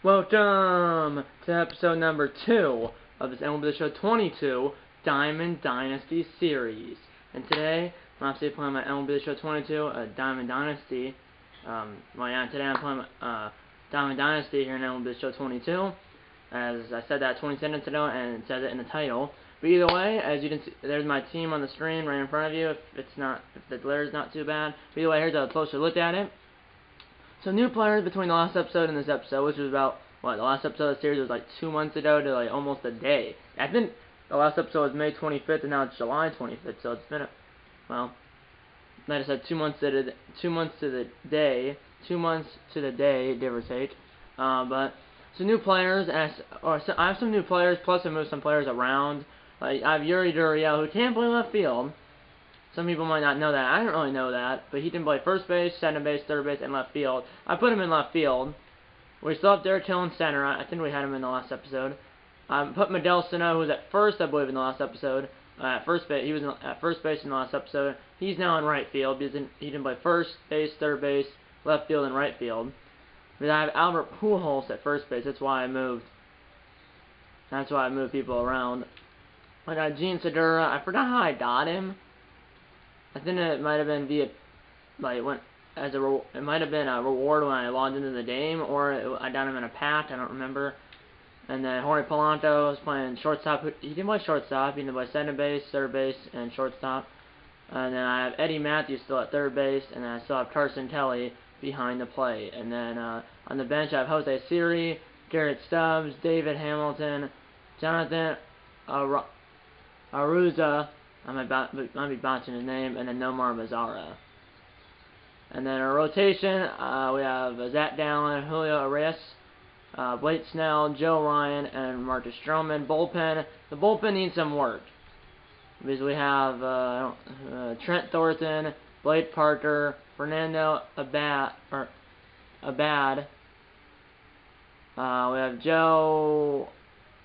Welcome to episode number 2 of this MLB Show 22 Diamond Dynasty series. And today, I'm actually playing my MLB Show 22 Diamond Dynasty. Today I'm playing Diamond Dynasty here in MLB Show 22. As I said that 20 seconds ago, and it says it in the title. But either way, as you can see, there's my team on the screen right in front of you. If the glare is not too bad. But either way, here's a closer look at it. So new players between the last episode and this episode, which was about, the last episode of the series was like 2 months ago to like almost a day. I think the last episode was May 25th and now it's July 25th, so it's been, like I said, 2 months to the day, give or take. But some new players, I have some new players, plus I moved some players around. Like, I have Yuri Gurriel, who can't play left field. Some people might not know that. I don't really know that, but he can play first base, second base, third base, and left field. I put him in left field. We still have Derek Hill in center. I think we had him in the last episode. Put Medel Sano, who was at first, I believe, in the last episode. At first base, he was at first base in the last episode. He's now in right field because he can play first base, third base, left field, and right field. But I have Albert Pujols at first base. That's why I moved. That's why I moved people around. I got Gene Segura. I forgot how I got him. I think it might have been via, it might have been a reward when I logged into the game, or I got him in a pack. I don't remember. And then Jorge Polanco was playing shortstop. He didn't play shortstop. He didn't play second base, third base, and shortstop. And then I have Eddie Matthews still at third base, and then I still have Carson Kelly behind the plate. And then on the bench I have Jose Siri, Garrett Stubbs, David Hamilton, Jonathan Aruza. I might be botching his name, and then Nomar Mazara. And then our rotation, we have Zach Gallen, Julio Urias, Blake Snell, Joe Ryan, and Marcus Stroman. Bullpen, the bullpen needs some work. Because we have Trent Thornton, Blake Parker, Fernando Abad. We have Joe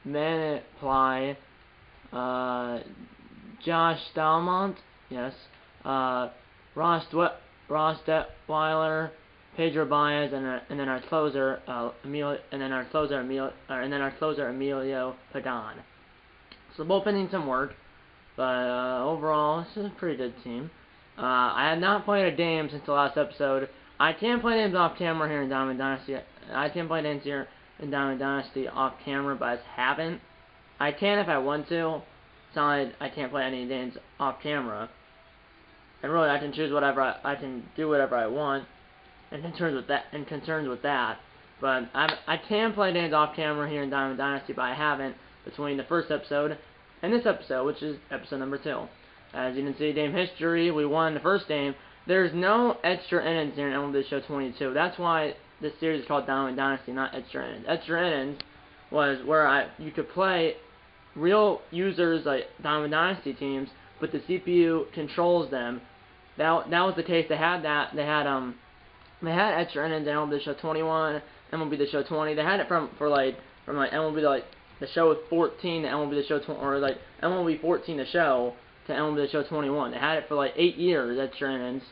Maniply, Josh Stalmont, yes, Ross Detweiler, Pedro Baez, and then our closer Emilio Pagan. So bullpen needs some work, but overall this is a pretty good team. I have not played a game since the last episode. I can play games off camera here in Diamond Dynasty. I can play games here in Diamond Dynasty off camera, but I just haven't. I can if I want to. It's not like I can't play any games off camera. And really, I can choose whatever I can do whatever I want. In concerns with that. But I can play games off camera here in Diamond Dynasty, but I haven't between the first episode and this episode, which is episode number 2. As you can see, game history, we won the first game. There's no extra innings here in MLB Show 22. That's why this series is called Diamond Dynasty, not extra innings. Extra innings was where you could play real users like Diamond Dynasty teams, but the CPU controls them. That was the case. They had that. They had extra innings in MLB Show 21, MLB The Show 20. They had it from MLB The Show 14 to MLB The Show 20, or like MLB 14 The Show to MLB The Show 21. They had it for like 8 years. Extra innings.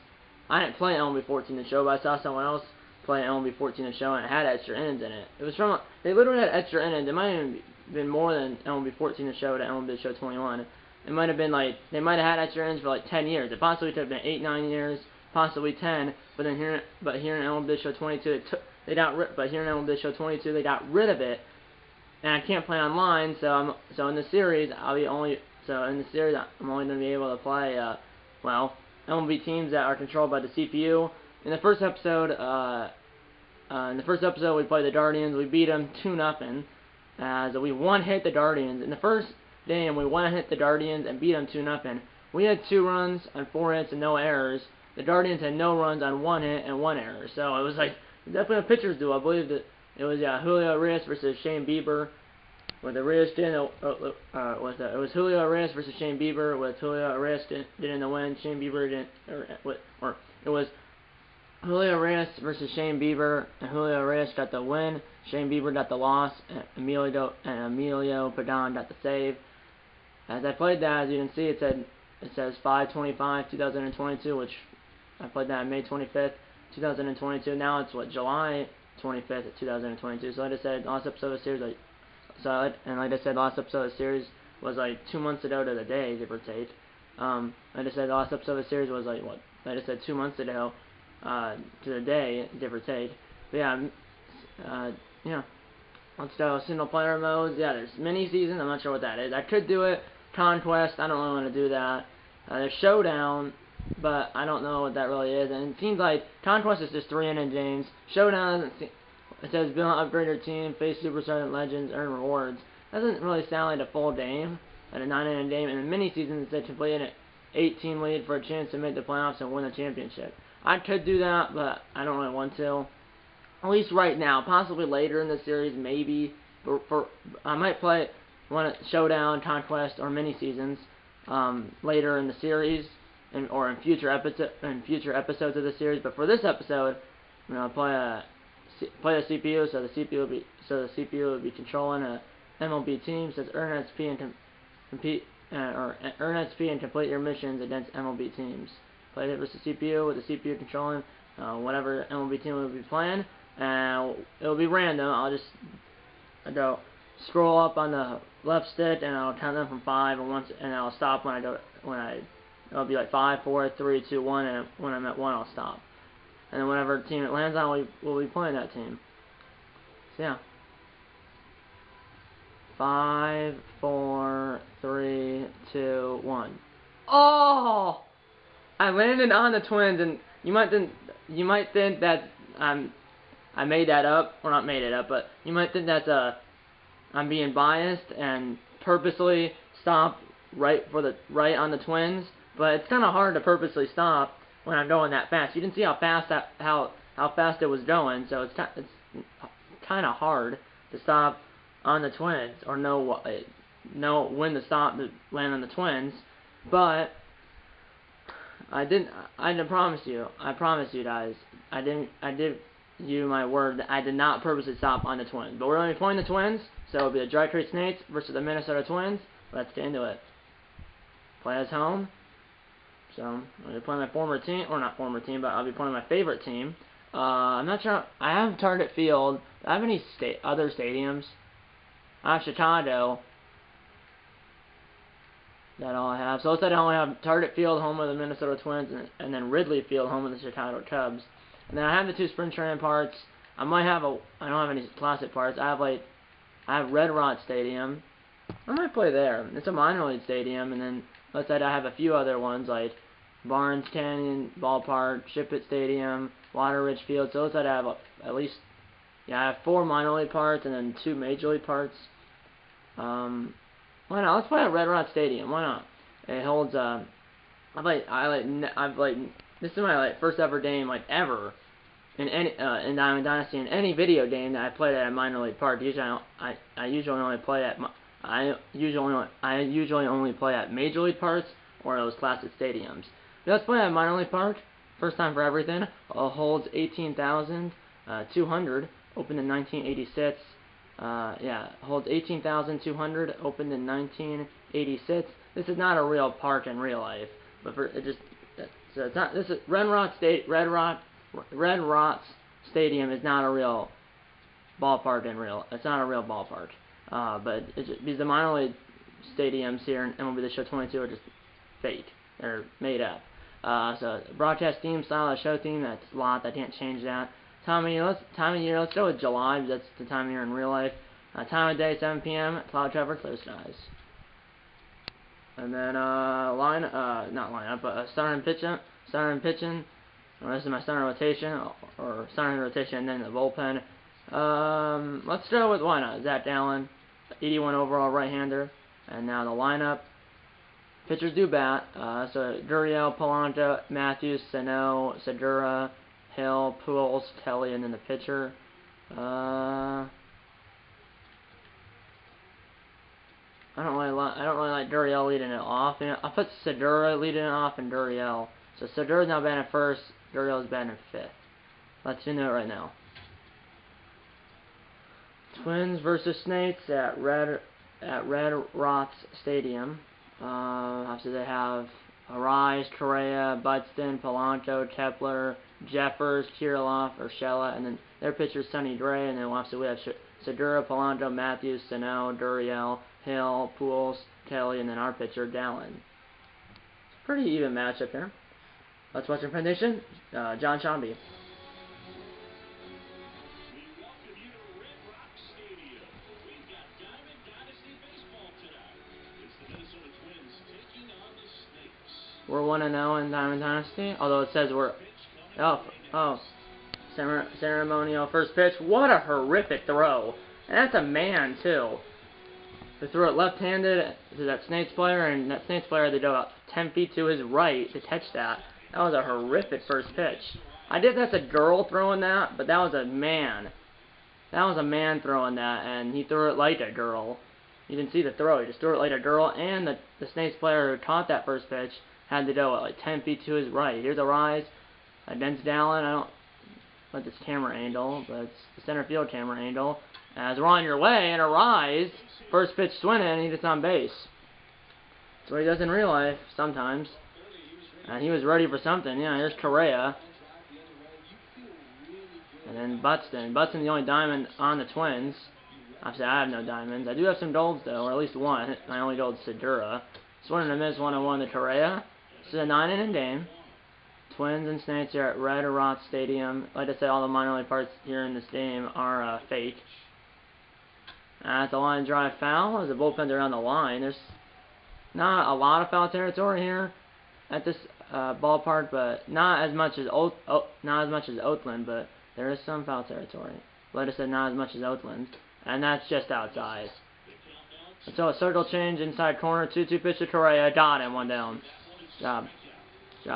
I didn't play MLB 14 The Show, but I saw someone else play MLB 14 The Show and it had extra innings in it. It was from they literally had extra innings. It might have even been more than MLB 14 The Show to MLB The Show 21. It might have been like, they might have had extra innings for like 10 years. It possibly could have been 8, 9 years, possibly 10. But here in MLB The Show 22, they got rid of it. And I can't play online, so in the series I'm only going to be able to play MLB teams that are controlled by the CPU. In the first episode, we played the Guardians. We beat them 2-0. As we one-hit the Guardians. In the first game, we one-hit the Guardians and beat them 2-0. We had 2 runs on 4 hits and no errors. The Guardians had no runs on 1 hit and 1 error. So it was like definitely a pitcher's duel. I believe that it was Julio Urias versus Shane Bieber. With Urias it was Julio Urias versus Shane Bieber. With Julio Urias didn't win, Shane Bieber didn't. It was Julio Urias versus Shane Bieber, and Julio Urias got the win. Shane Bieber got the loss, and Emilio Pagan got the save. As I played that, as you can see, it says 5/25/2022, which I played that on May 25th, 2022. Now it's July 25th, 2022. So like I said, last episode of the series, like I said, last episode of the series was like 2 months ago to the day, give or take. Like I said, the last episode of the series was like what? Like I said, 2 months ago to the day, give or take. But yeah. Let's go single player modes. Yeah, there's mini season. I'm not sure what that is. I could do it. Conquest. I don't really want to do that. There's Showdown, but I don't know what that really is. And it seems like Conquest is just 3 inning games. Showdown doesn't seem. It says build and upgrade your team, face superstars and legends, earn rewards. Doesn't really sound like a full game, like a 9 inning game. And the mini season said to play an 8-team lead for a chance to make the playoffs and win the championship. I could do that, but I don't really want to. At least right now, possibly later in the series, maybe. I might play one Showdown, Conquest, or mini seasons later in the series, or in future episodes of the series. But for this episode, I'm gonna play a CPU, so the CPU will be controlling a MLB team. Says earn XP and earn XP and complete your missions against MLB teams. Play it versus CPU with the CPU controlling whatever MLB team will be playing. And it'll be random. I'll just go scroll up on the left stick and I'll count them from 5 and I'll stop it'll be like 5, 4, 3, 2, 1, and when I'm at 1 I'll stop. And then whatever team it lands on, we'll be playing that team. So yeah. 5, 4, 3, 2, 1. Oh! I landed on the Twins, and you might think that I made that up, or not made it up, but you might think that's I'm being biased and purposely stop right on the Twins, but it's kind of hard to purposely stop when I'm going that fast. You didn't see how fast it was going, so it's kind of hard to stop on the Twins or know when to stop to land on the Twins, but I promise you guys, I did you my word that I did not purposely stop on the Twins. But we're only playing the Twins, so it'll be the Dry Creek Snakes versus the Minnesota Twins. Let's get into it. Play as home. So I'm going to play my former team, or not former team, but I'll be playing my favorite team. I'm not sure. I have Target Field. Do I have any other stadiums? I have Chicago. That's all I have. So let's say I only have Target Field, home of the Minnesota Twins, and then Wrigley Field, home of the Chicago Cubs. And then I have the 2 spring training parts. I don't have any classic parts. I have Red Rock Stadium. I might play there. It's a minor league stadium. And then let's say I have a few other ones like Barnes Canyon Ballpark, Shipit Stadium, Water Ridge Field. So let's say I have at least, I have 4 minor league parts and then 2 major league parts. Why not? Let's play at Red Rock Stadium. Why not? It holds this is my first ever game ever in Diamond Dynasty, in any video game that I played at a minor league park. Usually I usually only play at major league parks or those classic stadiums. But let's play at a minor league park. First time for everything. Holds 18,200. Opened in 1986. Holds 18,200. Opened in 1986. This is not a real park in real life, but so it's not. This is Red Rock Stadium is not a real ballpark It's not a real ballpark. But it's just, because the minor league stadiums here in MLB The Show 22 are just fake. They're made up. So broadcast theme style, show theme. That's a lot. I can't change that. Time of year. Let's go with July. That's the time of year in real life. Time of day 7 p.m. Cloud cover, clear skies. And then starting pitching. This is my starting rotation, or starting rotation, and then the bullpen. Let's go with Zach Allen, 81 overall right-hander. And now the lineup. Pitchers do bat. So Gurriel, Polanco, Matthews, Sano, Segura, Hill, Pujols, Kelly, and then the pitcher. I don't really like Gurriel leading it off. I put Segura leading it off and Gurriel. So Segura's now batting first. Gurriel's batting fifth. Let's do it right now. Twins versus Snakes at Red Rocks Stadium. Obviously they have Arise, Correa, Buxton, Polanco, Kepler, Jeffers, Kirilloff, Urshela, and then their pitcher's Sonny Gray, and then we have Segura, Polanco, Matthews, Sano, Duriel, Hill, Pools, Kelly, and then our pitcher, Dallin. Pretty even matchup here. Let's watch the presentation. John Shambi. We're 1-0 in Diamond Dynasty, although it says we're... ceremonial first pitch. What a horrific throw. And that's a man, too. They threw it left-handed to that Snakes player, and that Snakes player, they go about 10 feet to his right to catch that. That was a horrific first pitch. I did that's a girl throwing that, but that was a man. That was a man throwing that, and he threw it like a girl. You didn't see the throw, he just threw it like a girl, and the Snakes player who caught that first pitch had to go like 10 feet to his right. Here's a rise against Dallin. I don't let this camera angle, but it's the center field camera angle. As we're on your way, and a rise, first pitch swinging, and he gets on base. That's what he does in real life sometimes. And he was ready for something. Yeah, here's Correa. And then Buxton. Buxton's the only diamond on the Twins. Obviously, I have no diamonds. I do have some golds, though, or at least one. My only gold is Segura. Swing and a miss, 1-1 to Correa. This is a 9-inning game. Twins and Snakes are at Red Rock Stadium. Like I said, all the minor league parts here in this game are fake. At the line drive foul, as the bullpens are on the line. There's not a lot of foul territory here at this ballpark, but not as much as Oakland, but there is some foul territory. Like I said, not as much as Oakland, and that's just outside. And so a circle change inside corner, 2-2 pitch to Correa, got him, 1 down. Job,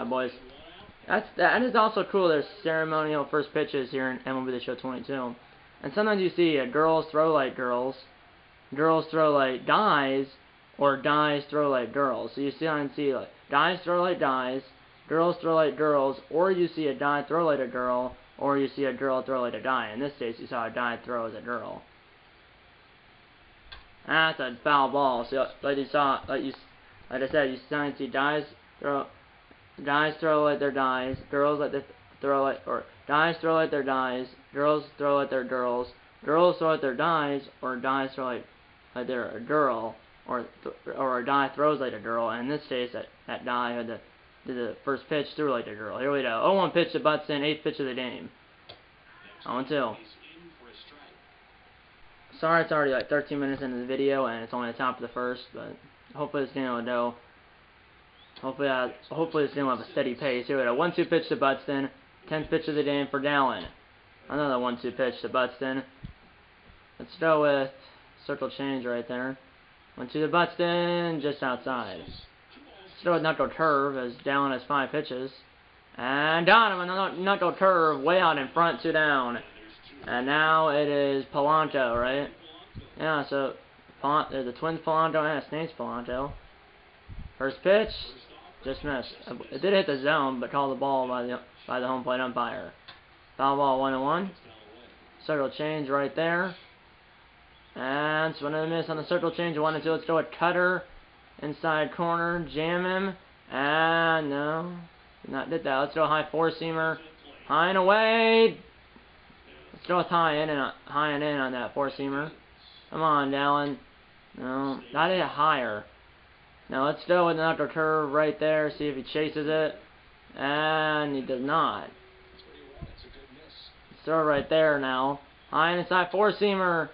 boys. That is also cool. There's ceremonial first pitches here in MLB The Show 22. And sometimes you see girls throw like girls throw like guys, or guys throw like girls. So you see like guys throw like guys, girls throw like girls, or you see a guy throw like a girl, or you see a girl throw like a guy. In this case, you saw a guy throw as a girl. That's a foul ball. So like I said, you sometimes see guys throw like their guys, girls like throw like, or guys throw like their guys, girls throw like their girls, girls throw like their guys, or guys throw like they're a girl, or a guy throws like a girl. And in this case, that guy had did the first pitch threw like a girl. Here we go. 0-1 pitch to Buxton, 8th pitch of the game. 0-2. Sorry, it's already like 13 minutes into the video, and it's only the top of the first, but hopefully this game will go. Hopefully this game will have a steady pace. Here we go. 1-2 pitch to Buxton, 10th pitch of the game for Dallin. Another 1-2 pitch to Buxton. Let's go with circle change right there. 1-2 to Buxton, just outside. Let's go with knuckle curve, as Dallin has 5 pitches. And got him, another knuckle curve, way out in front, 2 down. And now it is Polanco, right? Yeah, so the Twins Polanco and a Snakes Polanco. First pitch, just missed. It did hit the zone, but called the ball by the home plate umpire. Foul ball, 1-1. Circle change right there. And swing and a miss on the circle change, 1-2. Let's go with Cutter, inside corner, jam him. And no, did not did that. Let's go high 4-seamer, high and away. Let's go with high and in on that 4-seamer. Come on, Dallin. No, not it higher. Now let's go with the knuckle curve right there. See if he chases it, and he does not. Let's throw it right there now. High and inside 4-seamer.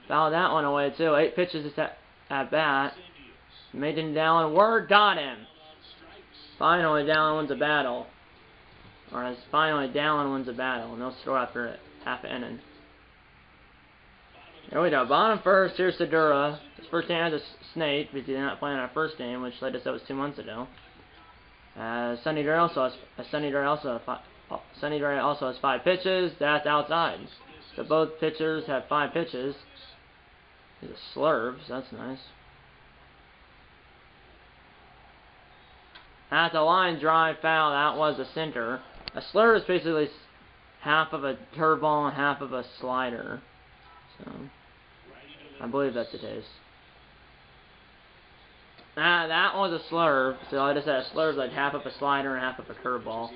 Fouled that one away too. 8 pitches at bat. Making Dallin work. Got him. Finally, Dallin wins a battle. Finally, Dallin wins a battle. No score after half an inning. There we go. Bottom first. Here's Segura. His first game as a Snake because he did not play in our first game, which like I said was 2 months ago. Sonny Gray also has 5 pitches. That's outside. So both pitchers have 5 pitches. These are slurves. That's nice. At the line drive foul. That was a sinker. A slurve is basically half of a curveball and half of a slider. So I believe that's the case. That was a slurve. So I just had a slurve, like half of a slider and half of a curveball.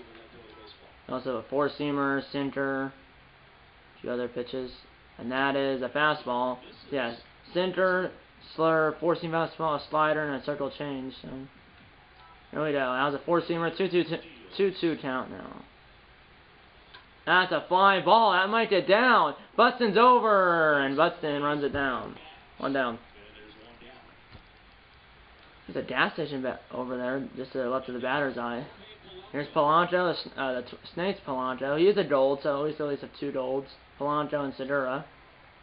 Also a four-seamer, center, a few other pitches. And that is a fastball. Yeah, center, slurve, four-seam fastball, a slider, and a circle change. So here we go. That was a four-seamer, 2-2 count now. That's a fly ball. That might get down. Buxton's over, and Buxton runs it down. One down. There's a gas station over there, just to the left of the batter's eye. Here's Polanco, the Snake's Polanco. He is a gold, so at least have two golds. Polanco and Segura.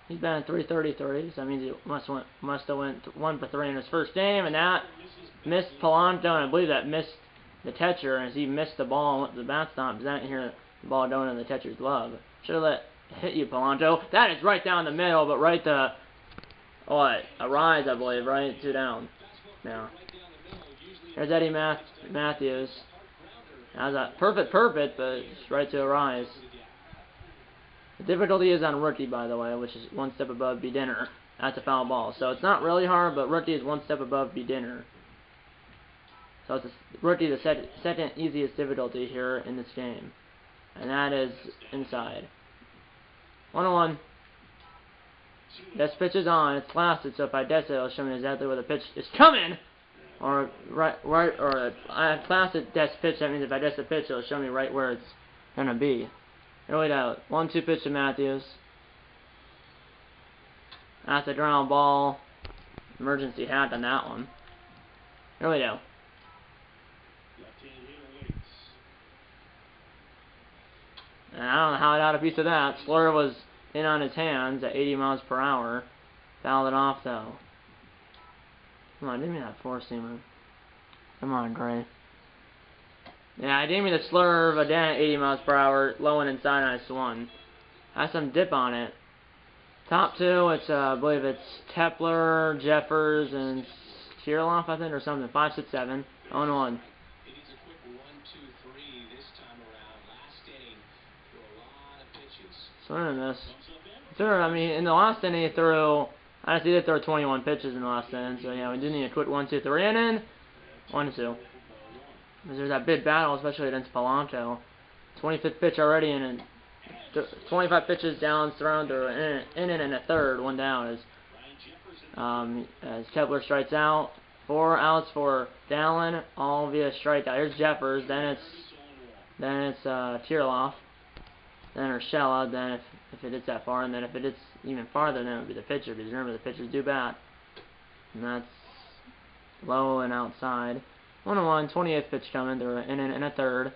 He's been at 333, so that means he must have went 1 for 3 in his first game, and that missed Polanco, and I believe that missed the catcher, as he missed the ball and went to the bat stomp. Does that hear the ball going in the catcher's glove? Should have let hit you, Polanco. That is right down the middle, but right to what? A rise, I believe, right? 2 down. Now, here's Eddie Matthews. That was a perfect, but it's right to a rise. The difficulty is on rookie, by the way, which is 1 step above beginner. That's a foul ball. So it's not really hard, but rookie is 1 step above beginner. So it's rookie, the second easiest difficulty here in this game. And that is inside. 1-1. This pitch is on. It's blasted, so if I guess it, it'll show me exactly where the pitch is coming. Or or a classic desk pitch. That means if I guess the pitch, it'll show me right where it's gonna be. Here we go. 1-2 pitch to Matthews. That's a ground ball. Emergency hack on that one. Here we go. And I don't know how I got a piece of that. Slur was in on his hands at 80 miles per hour. Fouled it off though. Come on, give me that four-seamer. Come on, Gray. Yeah, I gave me the slurve again at 80 miles per hour, low and inside, and I swung. Has some dip on it. Top two, it's I believe it's Kepler, Jeffers, and Kirilloff, I think, or something. 5, 6, 7. 0-1. Swing and miss. I mean, in the last inning, he threw. I actually did throw 21 pitches in the last inning, so yeah, we do need a quick 1-2-3 inning. 1-2. Because there's that big battle, especially against Polanco. 25th pitch already, and 25 pitches down, thrown through an inning and a third, 1 down. As Kepler strikes out, 4 outs for Dallin, all via strikeout. Here's Jeffers, then it's Kirilloff, then Urshela, then if it hits that far, and then if it hits even farther, then it would be the pitcher, because remember, the pitchers do bat. And that's low and outside. 1-1, 28th pitch coming through an inning and a third.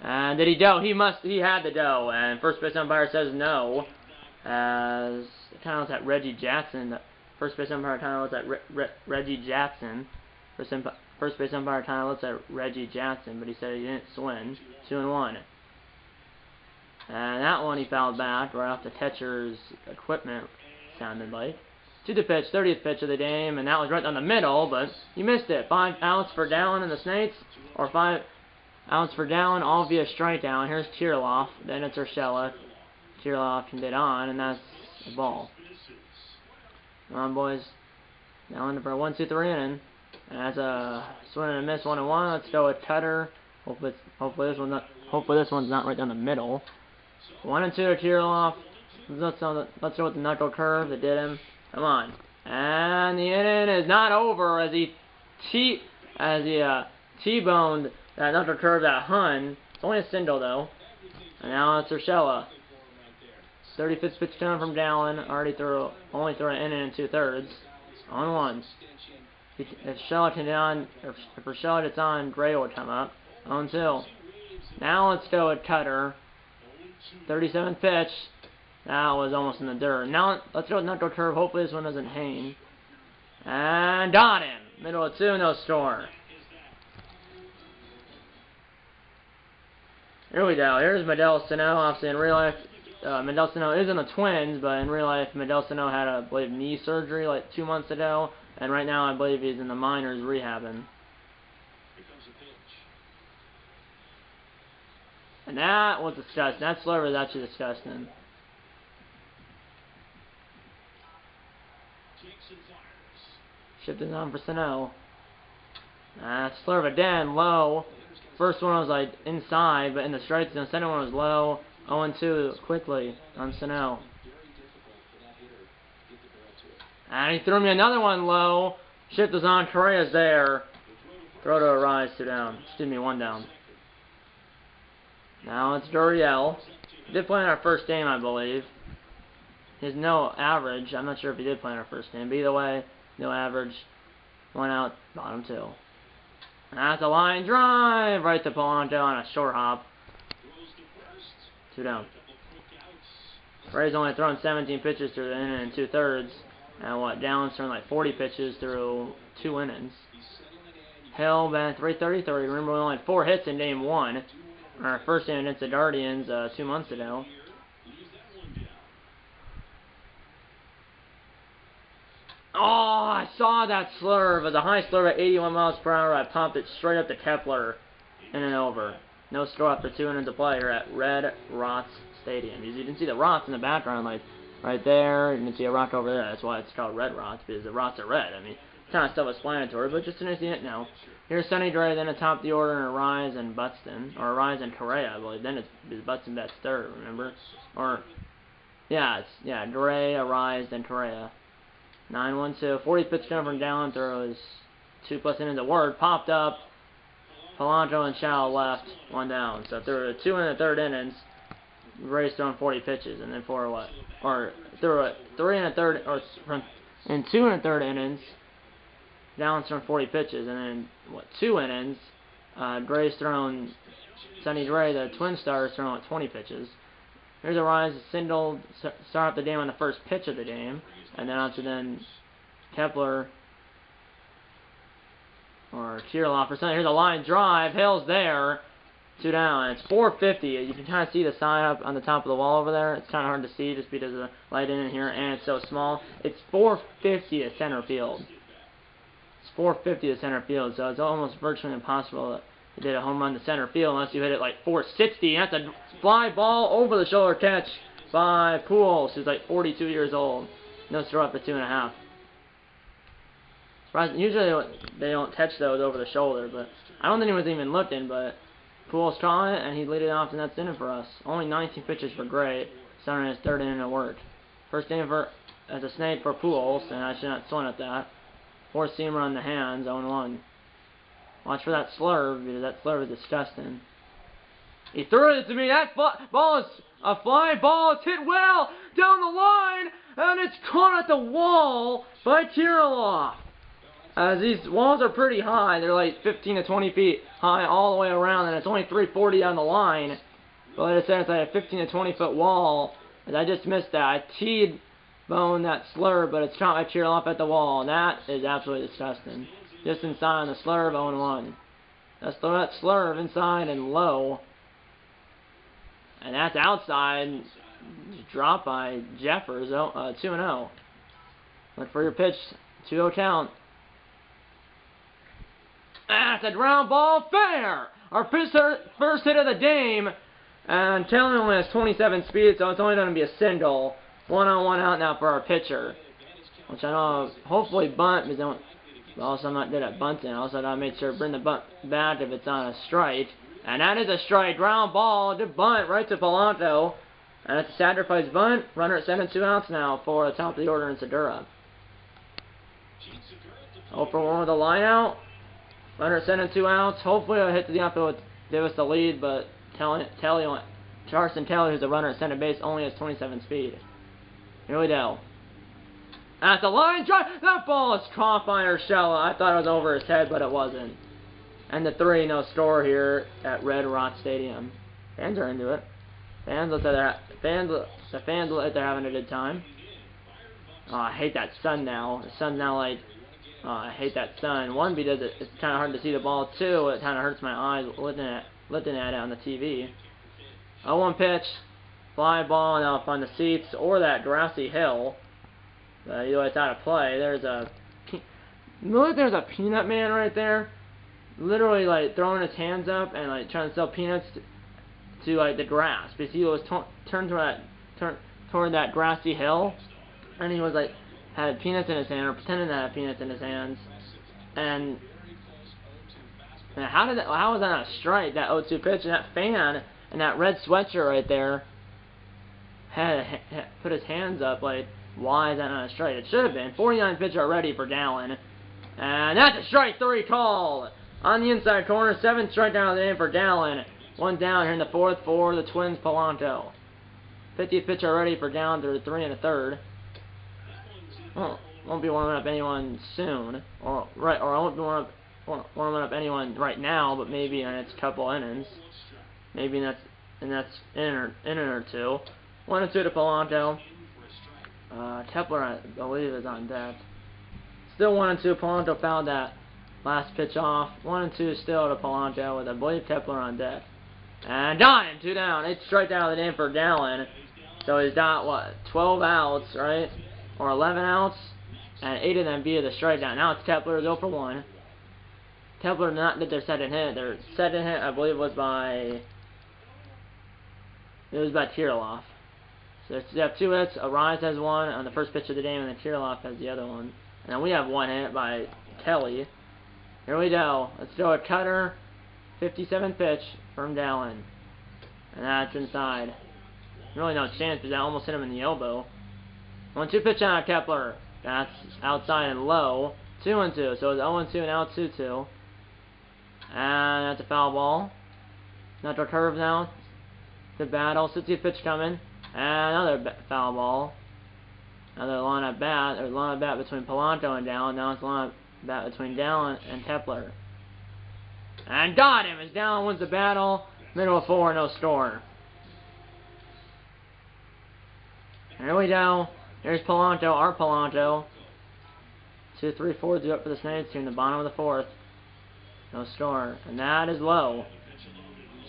And did he dough? He had the dough, and first base umpire says no. As it kind of looks at Reggie Jackson. The first base umpire kind of looks at Reggie Jackson. First base umpire kind of looks at Reggie Jackson, but he said he didn't swing. 2-1. And that one he fouled back right off the catcher's equipment, sounded like. To the pitch, 30th pitch of the game, and that was right down the middle, but he missed it. 5 outs for Dallin and the Snakes, or 5 outs for Dallin, all via strikeout. Here's Kirilloff, then it's Urshela. Kirilloff can get on, and that's a ball. Come on, boys. Dallin for a 1-2-3 inning. And that's a swing and a miss, 1-1. Let's go with Cutter. Hopefully this one's not right down the middle. 1-2 to Kirilloff. Let's go with the knuckle curve that did him. Come on. And the inning is not over as he T-boned that knuckle curve that Hun. It's only a single though. And now it's Urshela. 35th pitch coming from Dallin. Only threw an inning and 2/3. 1-1. If Urshela can get on, if Urshela gets on, Gray will come up. 0-2. Now let's go with Cutter. 37th pitch. That was almost in the dirt. Now let's go with knuckle curve. Hopefully this one doesn't hang. And got him. Middle of 2, no score. Here we go. Here's Medel Sano. Obviously in real life, Medel Sano is in the Twins, but in real life, Medel Sano had, I believe, knee surgery like 2 months ago, and right now I believe he's in the minors rehabbing. And that was disgusting. That slur was actually disgusting. Shipped it on for Sano. Slurve again, low. First one was like inside, but in the strike zone. Second one was low. 0-2 quickly on Snell. And he threw me another one low. Shift was on. Correa's there. Throw to a rise, 2 down. Excuse me, 1 down. Now it's Duriel. He did play in our first game, I believe. He has no average. I'm not sure if he did play in our first game. But either way, no average. 1 out, bottom 2. That's a line drive right to Polanco on a short hop. 2 down. Ray's only thrown 17 pitches through the inning and 2/3. And what, Downs thrown like 40 pitches through 2 innings. Hill been 333. Remember, we only had 4 hits in game 1. Our first game against the Guardians 2 months ago. Oh, I saw that slurve. It was a high slurve at 81 miles per hour. I pumped it straight up to Kepler in and over. No score after 2 innings of play here at Red Rocks Stadium. You can see the Rocks in the background, like right there. You can see a rock over there. That's why it's called Red Rocks, because the Rocks are red. I mean, kind of self-explanatory, but just to see it now. Here's Sonny Dre, then atop the order, and Arise and Buxton. Or Arise and Correa, I believe. Then it's Buxton bats third, remember? Or, yeah, Dre, Arise, then Correa. 9-1-2. 40 pitch coming from down throws. 2+ innings of work. Popped up. Polanco and Chow left. 1 down. So through 2 in the 3rd innings, Ray's thrown 40 pitches. And then 4 what? Or through 3 in the 3rd, or in 2 in the 3rd innings, Downs thrown 40 pitches. And then, what, 2 innings, Dre's thrown, Sonny Dre, the Twin Stars, thrown like 20 pitches. Here's a rise, single, start up the game on the first pitch of the game. And then after then, Kepler or Kirilov or something. Here's a line drive. Hill's there. 2 down. It's 450. You can kind of see the sign up on the top of the wall over there. It's kind of hard to see just because of the light in here, and it's so small. It's 450 at center field. It's 450 at center field, so it's almost virtually impossible to hit a home run to center field unless you hit it like 460. That's a fly ball over the shoulder catch by Pujols, who's like 42 years old. No throw up to 2.5. Usually they don't catch those over the shoulder, but I don't think he was even looking, but Pujols caught it, and he lead it off, and that's in it for us. Only 19 pitches for Gray, starting his 3rd inning of work. First inning as a snake for Pujols, and I should not swing at that. 4-seamer on the hands, 0-1. Watch for that slurve, because that slurve is disgusting. He threw it to me. That ball is a fly ball. It's hit well down the line, and it's caught at the wall by Kirilov. As these walls are pretty high. They're like 15 to 20 feet high all the way around, and it's only 340 on the line. But like I said, it's like a 15 to 20 foot wall, and I just missed that. I T-boned that slurve, but it's caught by Kirilov at the wall, and that is absolutely disgusting. Just inside on the slurve, 0-1. That's that slurve inside and low. And that's outside. Dropped by Jeffers, 2-0. Look for your pitch, 2-0 count. That's a ground ball, fair! Our first hit of the game. And Taylor only has 27 speed, so it's only going to be a single. 1-on-1 out now for our pitcher. Which I know, hopefully bunt, because also I'm not good at bunting. Also, I gotta make sure to bring the bunt back if it's on a strike. And that is a strike. Ground ball to bunt right to Polanco. And it's a sacrifice bunt. Runner at 7, 2 outs now for the top of the order in Segura. 0-for-1 with a line out. Runner at 7, 2 outs. Hopefully it'll hit to the outfield, give us the lead, but Charleston Taylor, who's the runner at center base, only has 27 speed. Here we go. At the line drive, that ball is caught by Urshela. I thought it was over his head, but it wasn't. And the 3-0 score here at Red Rock Stadium. Fans are into it. The fans look like they're having a good time. Oh, I hate that sun now. The sun's now like, oh, I hate that sun. 1, because it's kind of hard to see the ball. 2, it kind of hurts my eyes looking at it on the TV. 0-1 pitch, fly ball now up on the seats or that grassy hill. Either way, it's out of play. There's a peanut man right there, literally like throwing his hands up and like trying to sell peanuts to like the grass, because he was turned toward that grassy hill, and he was like had peanuts in his hand, or pretending to have peanuts in his hands, and Man, how was that not a strike? That 0-2 pitch, and that fan and that red sweatshirt right there had put his hands up like, why is that not a strike? It should have been. 49 pitch already for Dallin. And that's a strike 3 call. On the inside corner, 7th strikeout of the game for Dallin. 1 down here in the 4th for the Twins, Polanco. 50th pitch already for Dallin through 3 1/3. Well, won't be warming up anyone soon, or I won't be warming up anyone right now, but maybe in its couple innings. Maybe in that's inning or two. 1-2 to Polanco. Kepler, I believe, is on deck. Still 1-2. Polanco fouled that last pitch off. 1-2 still to Polanco with, I believe, Kepler on deck. And Dallin, 2 down. 8th strikeout of the game for Dallin. So he's got, what, 12 outs, right? Or 11 outs? And 8 of them via the strikeout. Now it's Kepler, 0 for 1. Kepler not did their second hit. Their second hit, I believe, was by Kirilloff. So they have 2 hits. Arise has 1 on the first pitch of the game, and then Kirilloff has the other one. And then we have 1 hit by Kelly. Here we go. Let's throw a cutter. 57th pitch from Dallin. And that's inside. Really no chance because that almost hit him in the elbow. 1-2 pitch out of Kepler. That's outside and low. 2-2. So it's 0-2 and now 2-2. And that's a foul ball. Natural curve now. Good battle. 60th pitch coming. And another foul ball. Another line at bat. There's line at bat between Polanco and Dallin. Now it's line at bat between Dallin and Kepler. And got him as Dallin wins the battle. Middle of 4, no score. Here we go. Here's Polanco, our Polanco. 2, 3, 4 due up for the Saints here in the bottom of the 4th. No score. And that is low.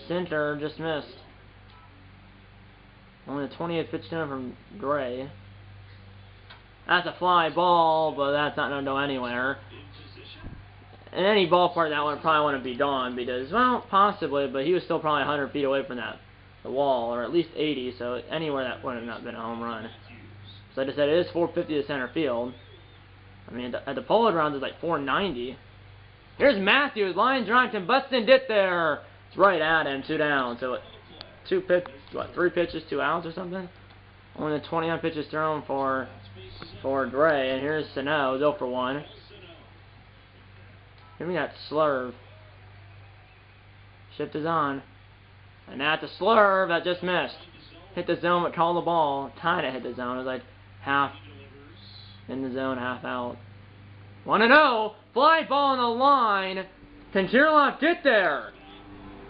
Center just missed. Only the 20th pitch down from Gray. That's a fly ball, but that's not going to go anywhere. In any ballpark, that one probably wouldn't be gone because, well, possibly, but he was still probably 100 feet away from the wall, or at least 80, so anywhere that would have not been a home run. So like I said, it is 450 to center field. I mean, at the Polo Grounds, it's like 490. Here's Matthews, line drive, Tim Buxton did there. It's right at him, 2 down. So 3 pitches, 2 outs or something. Only the 29 pitches thrown for Gray, and here's Sano, 0 for 1. Give me that slurve. Shift is on. And that's a slurve that just missed. Hit the zone but called the ball. Kinda hit the zone. It was like half in the zone, half out. 1-0. Fly ball on the line. Can Kirilloff get there?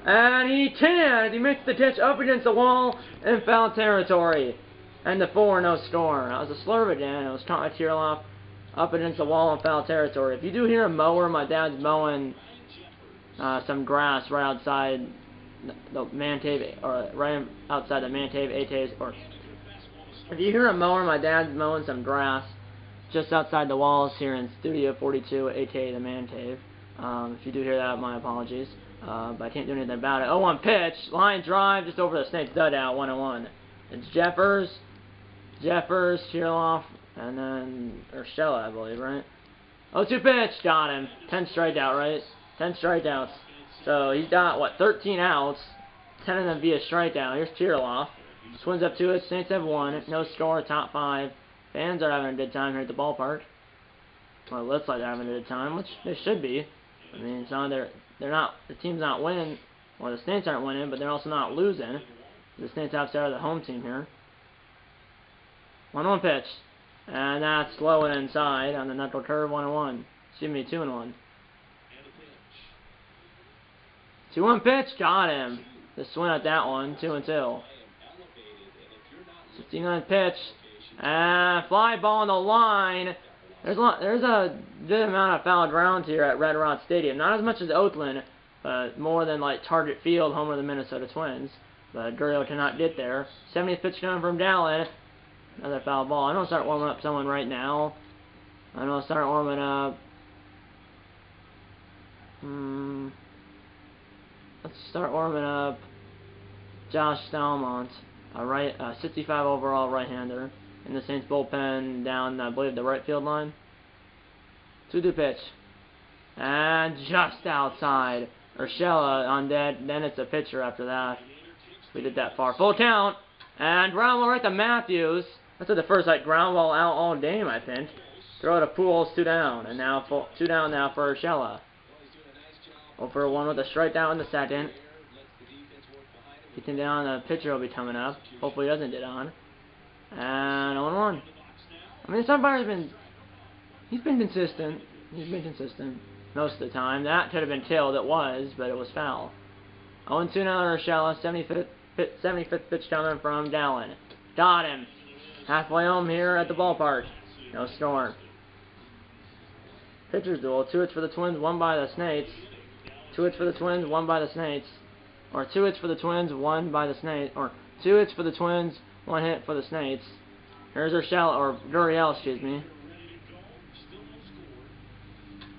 And he can. He makes the catch up against the wall in foul territory. And the 4, no score. That was a slurve again. It was caught by Kirilloff up against the wall in foul territory. If you do hear a mower, my dad's mowing some grass right outside the man cave, or right outside the man cave, or if you hear a mower, my dad's mowing some grass just outside the walls here in Studio 42, aka the man cave. If you do hear that, my apologies. But I can't do anything about it. 0-1 pitch, line drive, just over the Snake's dugout, 1-1. It's Jeffers, Kirilloff, and then Urshela, I believe, right? 0-2 pitch, got him. 10 strikeout, right? 10 strikeouts. So he's got, what, 13 outs, 10 of them via strikeout. Here's Kirilloff. Twins up 2, Saints have 1. No score, top 5. Fans are having a good time here at the ballpark. Well, it looks like they're having a good time, which they should be. I mean, it's not, they're not, the team's not winning, or the Saints aren't winning, but they're also not losing. The Saints outside of the home team here. 1-1 pitch. And that's slow and inside on the knuckle curve, 1-1. Excuse me, 2-1. 2-1 pitch, got him. Just swing at that one, 2-2. 69th pitch. And fly ball on the line. There's a good amount of foul ground here at Red Rod Stadium. Not as much as Oakland, but more than like Target Field, home of the Minnesota Twins. But Gurriel cannot get there. 70th pitch coming from Dallin. Another foul ball. I'm going to start warming up someone right now. I'm going to start warming up. Let's start warming up Josh Stalmont, a 65 overall right-hander. In the Saints bullpen down, I believe, the right field line. 2-2 pitch. And just outside. Urshela on dead. Then it's a pitcher after that. We did that far. Full count. And ground ball right to Matthews. That's the first like ground ball out all game, I think. Throw it to Pujols, 2 down. And now 2 down now for Urshela. 0-for-1 with a strikeout in the second. Getting down, the pitcher will be coming up. Hopefully he doesn't get on. And 0-1. I mean, this umpire's he's been consistent. He's been consistent most of the time. That could have been killed. It was, but it was foul. 0-2 now to Urshela. 75th pitch coming from Dallin. Got him. Halfway home here at the ballpark. No score. Pitcher's duel. 2 hits for the Twins, 1 by the Snakes. 2 hits for the Twins, 1 by the Snakes. Or 2 hits for the Twins, 1 by the Snakes. Or 2 hits for the Twins, 1 hit for the Snakes. Here's Urshela, or Gurriel, excuse me.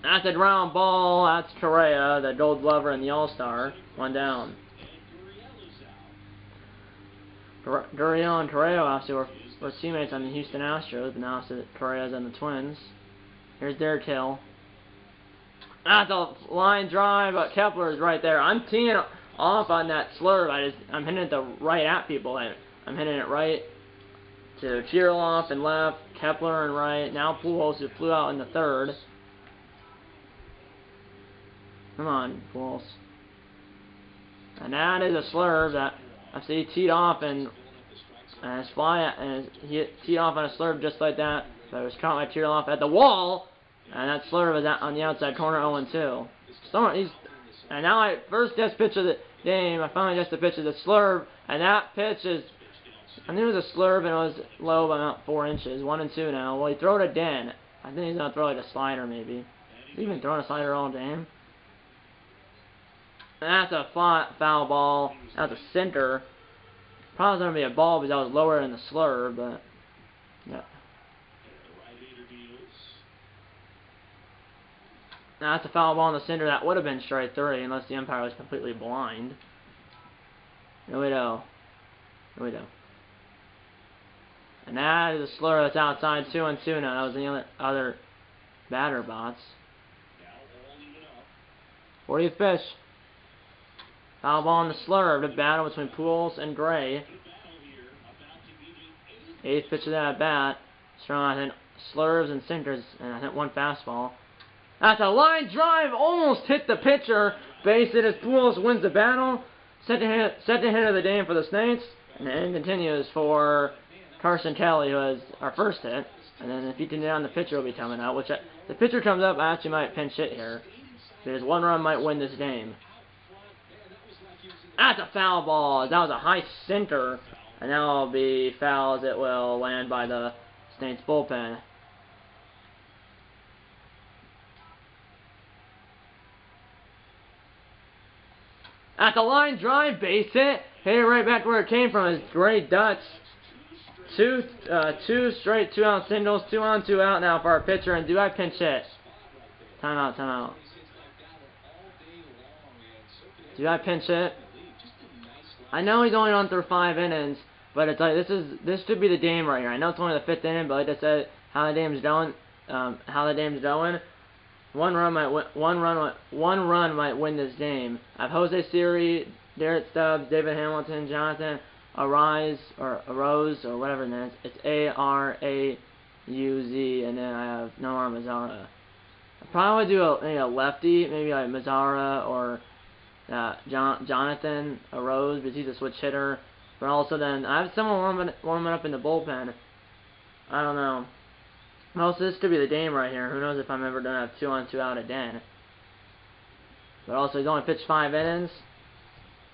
That's a ground ball. That's Correa, the Gold Glover and the All-Star. 1 down. Gurriel and Correa actually were teammates on the Houston Astros, but now it's Correa's on the Twins. Here's their kill. That's a line drive, but Kepler's right there. I'm teeing off on that slurve. I'm hitting it right at people. I'm hitting it right to Kirilloff and left, Kepler and right. Now Pujols, who flew out in the third. Come on, Pujols. And that is a slurve that I see teed off and he teed off on a slurve just like that. But it was caught by Kirilloff at the wall, and that slurve is on the outside corner, 0-2. And now first just pitch of the game. I finally just the pitch of the slurve, and that pitch is. I knew it was a slurve and it was low by about 4 inches. 1-2 now. Well, he threw it again. I think he's gonna throw like a slider maybe. He's been throwing a slider all game. That's a foul ball. That's a center. Probably going to be a ball because I was lower than the slurve, but yeah. That's a foul ball in the center. That would have been strike 3 unless the umpire was completely blind. Here we go. Here we go. And that is a slurve that's outside. 2-2 now. That was the other batter box. 40th pitch. Foul ball on the slurve. The battle between Pujols and Gray. 8th pitch of that bat. Strong, I think, slurves and sinkers, and I think 1 fastball. That's a line drive. Almost hit the pitcher. Base hit as Pujols wins the battle. Second hit of the game for the Snakes. And then continues for Carson Kelly, who has our first hit. And then if he can get on, the pitcher will be coming out. If the pitcher comes up, I actually might pinch hit here. Because 1 run might win this game. That's a foul ball. That was a high center. And now it'll be foul as it will land by the Snakes bullpen. At the line drive, base hit. Hit it right back where it came from. It's Gray Dutch. Two straight 2-out singles. 2 on, 2 out now for our pitcher. And do I pinch hit? Timeout, timeout. Do I pinch hit? I know he's only on through 5 innings, but it's like this should be the game right here. I know it's only the 5th inning, but like I said, how the game's going. One run might win this game. I have Jose Siri, Garrett Stubbs, David Hamilton, Jonathan Arose, or whatever it is. It's Arauz, and then I have Nomar Mazara. I'll probably do maybe a lefty, maybe like Mazara or Jonathan Arose, because he's a switch hitter. But also then, I have someone warming up in the bullpen. I don't know. Also, this could be the game right here. Who knows if I'm ever going to have 2 on, 2 out again. But also, he's only pitched 5 innings.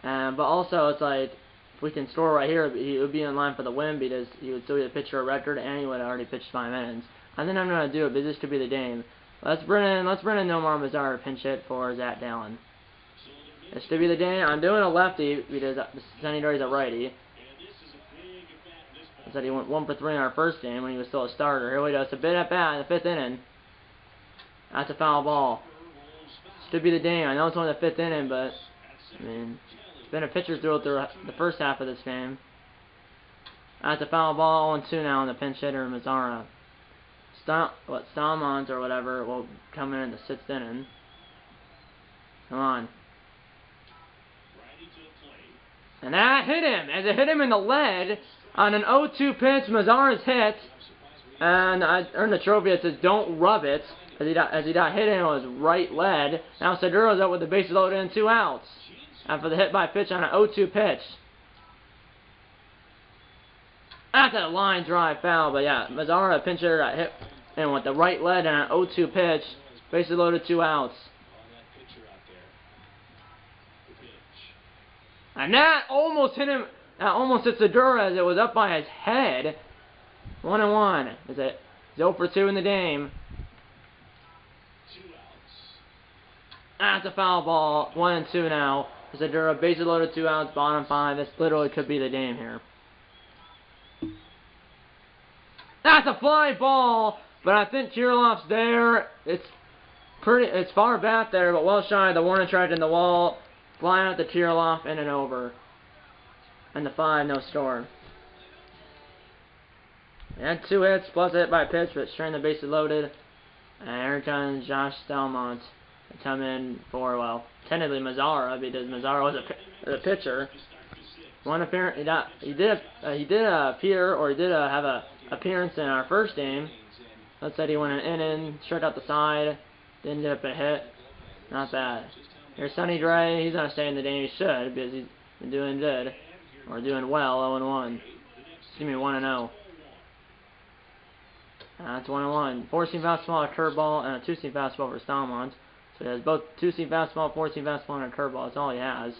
But also, it's like, if we can score right here, he would be in line for the win because he would still be the pitcher of record and he would have already pitched 5 innings. I think I'm going to do it, but this could be the game. Let's bring in Nomar Mazara to pinch hit for Zach Dallin. This could be the game. I'm doing a lefty because Sonny Dory's a righty. I said he went 1 for 3 in our first game when he was still a starter. Here we go. It's a bit at bat in the 5th inning. That's a foul ball. This could be the game. I know it's only the 5th inning, but I mean, it's been a pitcher's duel through the first half of this game. That's a foul ball. 0-2 now on the pinch hitter Mazara. Stalmont or whatever will come in the 6th inning. Come on. And that hit him. As it hit him in the lead on an 0-2 pitch, Mazara's hit. And I earned the trophy that says don't rub it. As he got hit in his right leg. Now Seduro's up with the bases loaded and 2 outs. After the hit by pitch on an 0-2 pitch. That's a line drive foul, but yeah, Mazara, pitcher, got hit in with the right leg on an 0-2 pitch. Bases loaded, 2 outs. And that almost hit him. That almost hit Segura as it was up by his head. 1-1. Is it 0 for 2 in the game? That's a foul ball. 1-2 now. Segura, bases loaded, 2 outs, bottom 5. This literally could be the game here. That's a fly ball, but I think Kirilloff's there. It's far back there, but well shy of the warning track in the wall. Flying out the Kirilloff in and over. And the 5, no score. He had 2 hits plus a hit by a pitch, but straight the bases loaded. And here comes Josh Stelmont to come in for, well, technically Mazara, because Mazara was a pitcher. One appearance, he did appear, or he did have a appearance in our first game. Let's say he went an inning, struck out the side, didn't get up a hit. Not bad. Here's Sonny Gray. He's gonna stay in the game. He should, because he's been doing good, or doing well. 0-1. Excuse me, 1-0. That's 1-1. 4-seam fastball, a curveball, and a 2-seam fastball for Stelmont. So he has both 2-seam fastball, 4-seam fastball, and a curveball. That's all he has.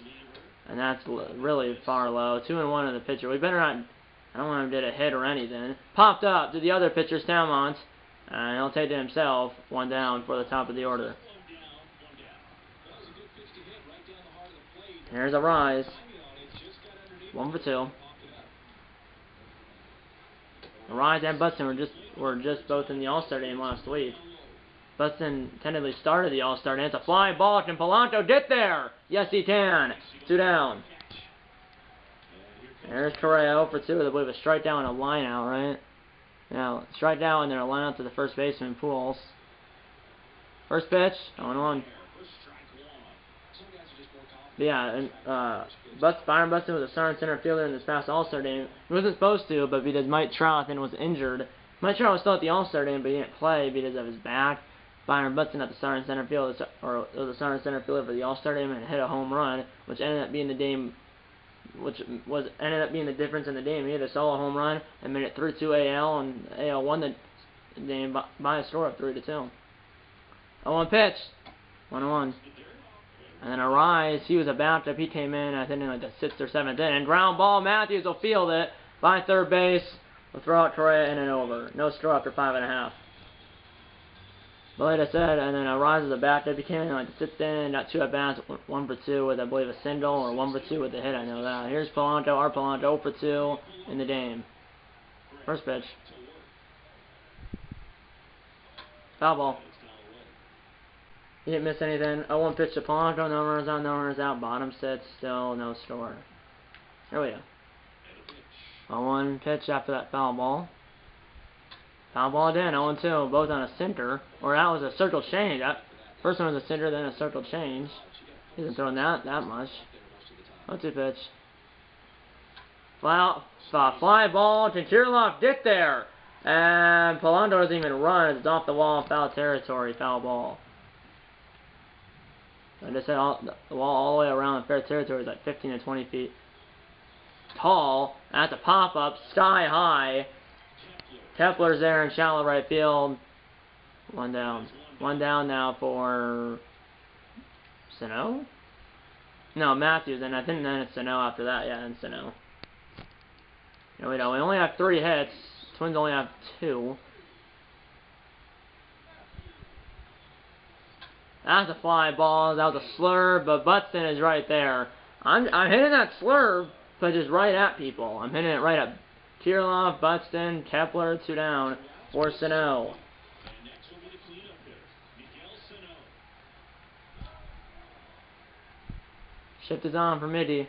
And that's really far low. 2-1 of the pitcher. We better not. I don't want him to get a hit or anything. Popped up to the other pitcher, Stelmont. And he'll take it himself. 1 down for the top of the order. Here's a rise. 1 for 2. Rise and Buxton were just both in the All-Star game last week. Buxton tentatively started the All-Star game. It's a fly ball. Can Polanco get there? Yes, he can. 2 down. There's Correa 0 for 2 with, I believe, a strike down and a line out, right? Now, strike down and then a line out to the first baseman, Pujols. First pitch, 0-1. Yeah, and Byron Buxton was a starting center fielder in this past All-Star game. He wasn't supposed to, but because Mike Trout then was injured. Mike Trout was still at the All-Star game, but he didn't play because of his back. Byron Buxton at the starting center field, or was a starting center fielder for the All-Star game, and hit a home run, which ended up being the game, ended up being the difference in the game. He hit a solo home run and made it 3-2 AL, and AL won the game by a score of 3-2. 0-1 pitch, 1-1. And then a rise, he was a backup, he came in, I think in like the 6th or 7th inning. Ground ball, Matthews will field it by third base. We'll throw out Correa in and over. No score after 5.5. But like I said, and then a rise as a backup, he came in like the 6th inning, got 2 at-bats, 1 for 2 with, I believe, a single, or 1 for 2 with a hit, I know that. Here's Polanco, our Polanco, 0 for 2 in the game. First pitch. Foul ball. He didn't miss anything. 0-1 pitch to Polanco. No runners on, no runners out. Bottom 6, still no score. Here we go. 0-1 pitch after that foul ball. Foul ball again. 0-2. Both on a center. Or that was a circle change. First one was a center, then a circle change. He hasn't thrown that much. 0-2 pitch. Fly ball. Can Kirilloff get there? And Polanco doesn't even run. It's off the wall. Foul territory. Foul ball. I just said the wall all the way around the fair territory is like 15 to 20 feet tall. That's a pop-up, sky high. Kepler's there in shallow right field. 1 down. 1 down now for Sano? No, Matthews, and I think then it's Sano after that. Yeah, and Sano. Here we go. We only have 3 hits. Twins only have 2. That's a fly ball. That was a slurve, but Buxton is right there. I'm hitting that slurve, but just right at people. I'm hitting it right at Kirilloff, Buxton, Kepler, 2 down for Sano. Shift is on for Midi.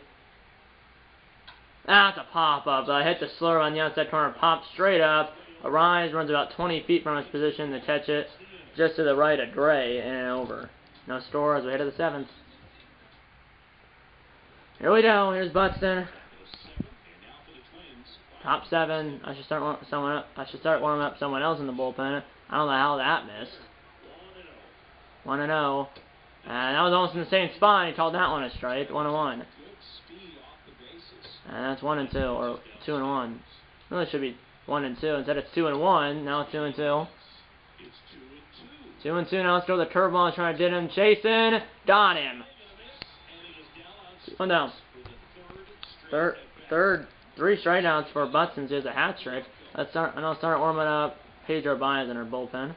That's a pop-up. I hit the slurve on the outside corner, popped straight up. A rise, runs about 20 feet from his position to catch it. Just to the right of Gray and over. No score as we head to the 7th. Here we go. Here's Buxton. Top 7. I should start warming up someone else in the bullpen. I don't know how that missed. 1-0. And that was almost in the same spot. He called that one a strike. 1-1. And that's 1-2 or 2-1. Really should be 1-2. Instead it's 2-1. Now it's 2-2. 2-2. Now let's go to the curveball. Trying to get him. Chasing. Got him. 1 down. Third. 3 strikeouts for Buxton. He has a hat trick. I'll start warming up Pedro Baez in our bullpen.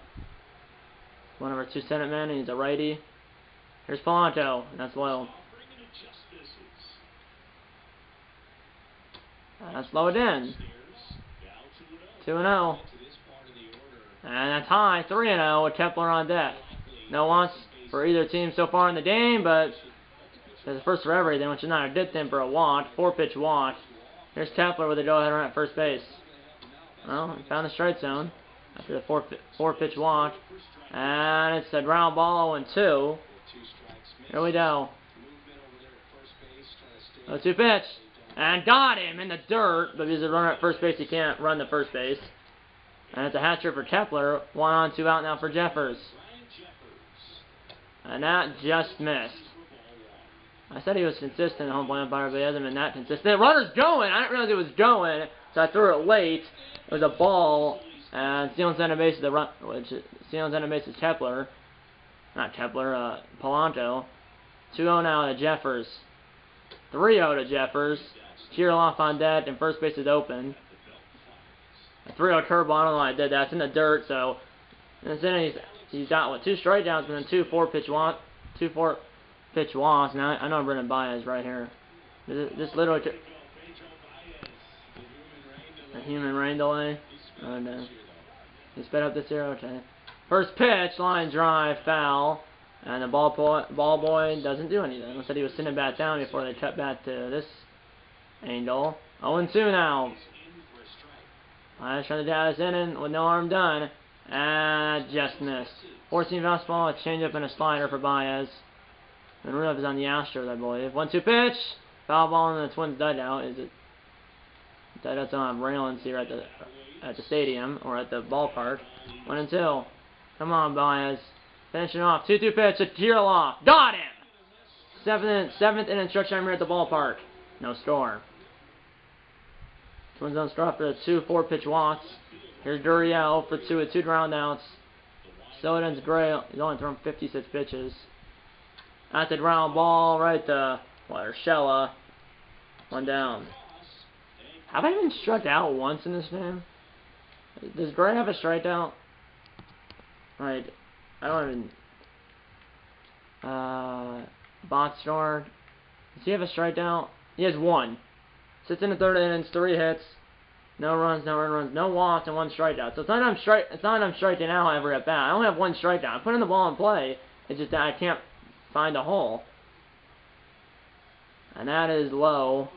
One of our 2 center men. He's a righty. Here's Polanco. And that's low. Let's slow it in. 2-0. And that's high. 3-0 with Kepler on deck. No wants for either team so far in the game, but there's a first for everything, which is not a good thing for a walk. 4-pitch walk. Here's Kepler with a go-ahead run at first base. Well, he found the strike zone after the 4-pitch walk. And it's a ground ball 0-2. Here we go. 0-2 pitch. And got him in the dirt, but he's a runner at first base. He can't run the first base. And it's a hat trick for Kepler. 1 on, 2 out now for Jeffers. And that just missed. I said he was consistent, home plate umpire, but he hasn't been that consistent. Runner's going! I didn't realize it was going, so I threw it late. It was a ball, and stealing center base is is Kepler. Not Kepler, Polanco. 2-0 now to Jeffers. 3-0 to Jeffers. Kirilloff on deck, and first base is open. A 3-0 curveball. I don't know why I did that. It's in the dirt, so instead he's got what, 2 strikeouts, but then 2 4-pitch walks. Now I know I'm running Baez right here. This literally a human rain delay. Oh no. He sped up the 0. Okay. First pitch, line drive, foul. And the ball boy doesn't do anything. Instead he was sitting back down before they cut back to this angle. 0-2 now. I was trying to dial this inning with no arm done. And just missed. 14 fastball, a changeup, and a slider for Baez. And Rudolph is on the Astros, I believe. 1-2 pitch. Foul ball in the Twins dugout. Is it? Dugouts don't have railings here at the stadium or at the ballpark. 1-2. Come on, Baez. Finishing off. 2-2 pitch to Kirilloff. Got him! 7th inning stretch time here at the ballpark. No score. Twins don't score after the 2 4-pitch walks. Here's Gurriel for 2 with 2 groundouts. Soden's Gray. He's only thrown 56 pitches. That's the ground ball right to Urshela. 1 down. Have I even struck out once in this game? Does Gray have a strikeout? Right. I don't even. Bottstar. Does he have a strikeout? He has 1. Sits in the 3rd innings, 3 hits, no runs, no earned runs, no walks, and 1 strikeout. So it's not that I'm striking out every at bat. I only have 1 strikeout. I'm putting the ball in play. It's just that I can't find a hole. And that is low.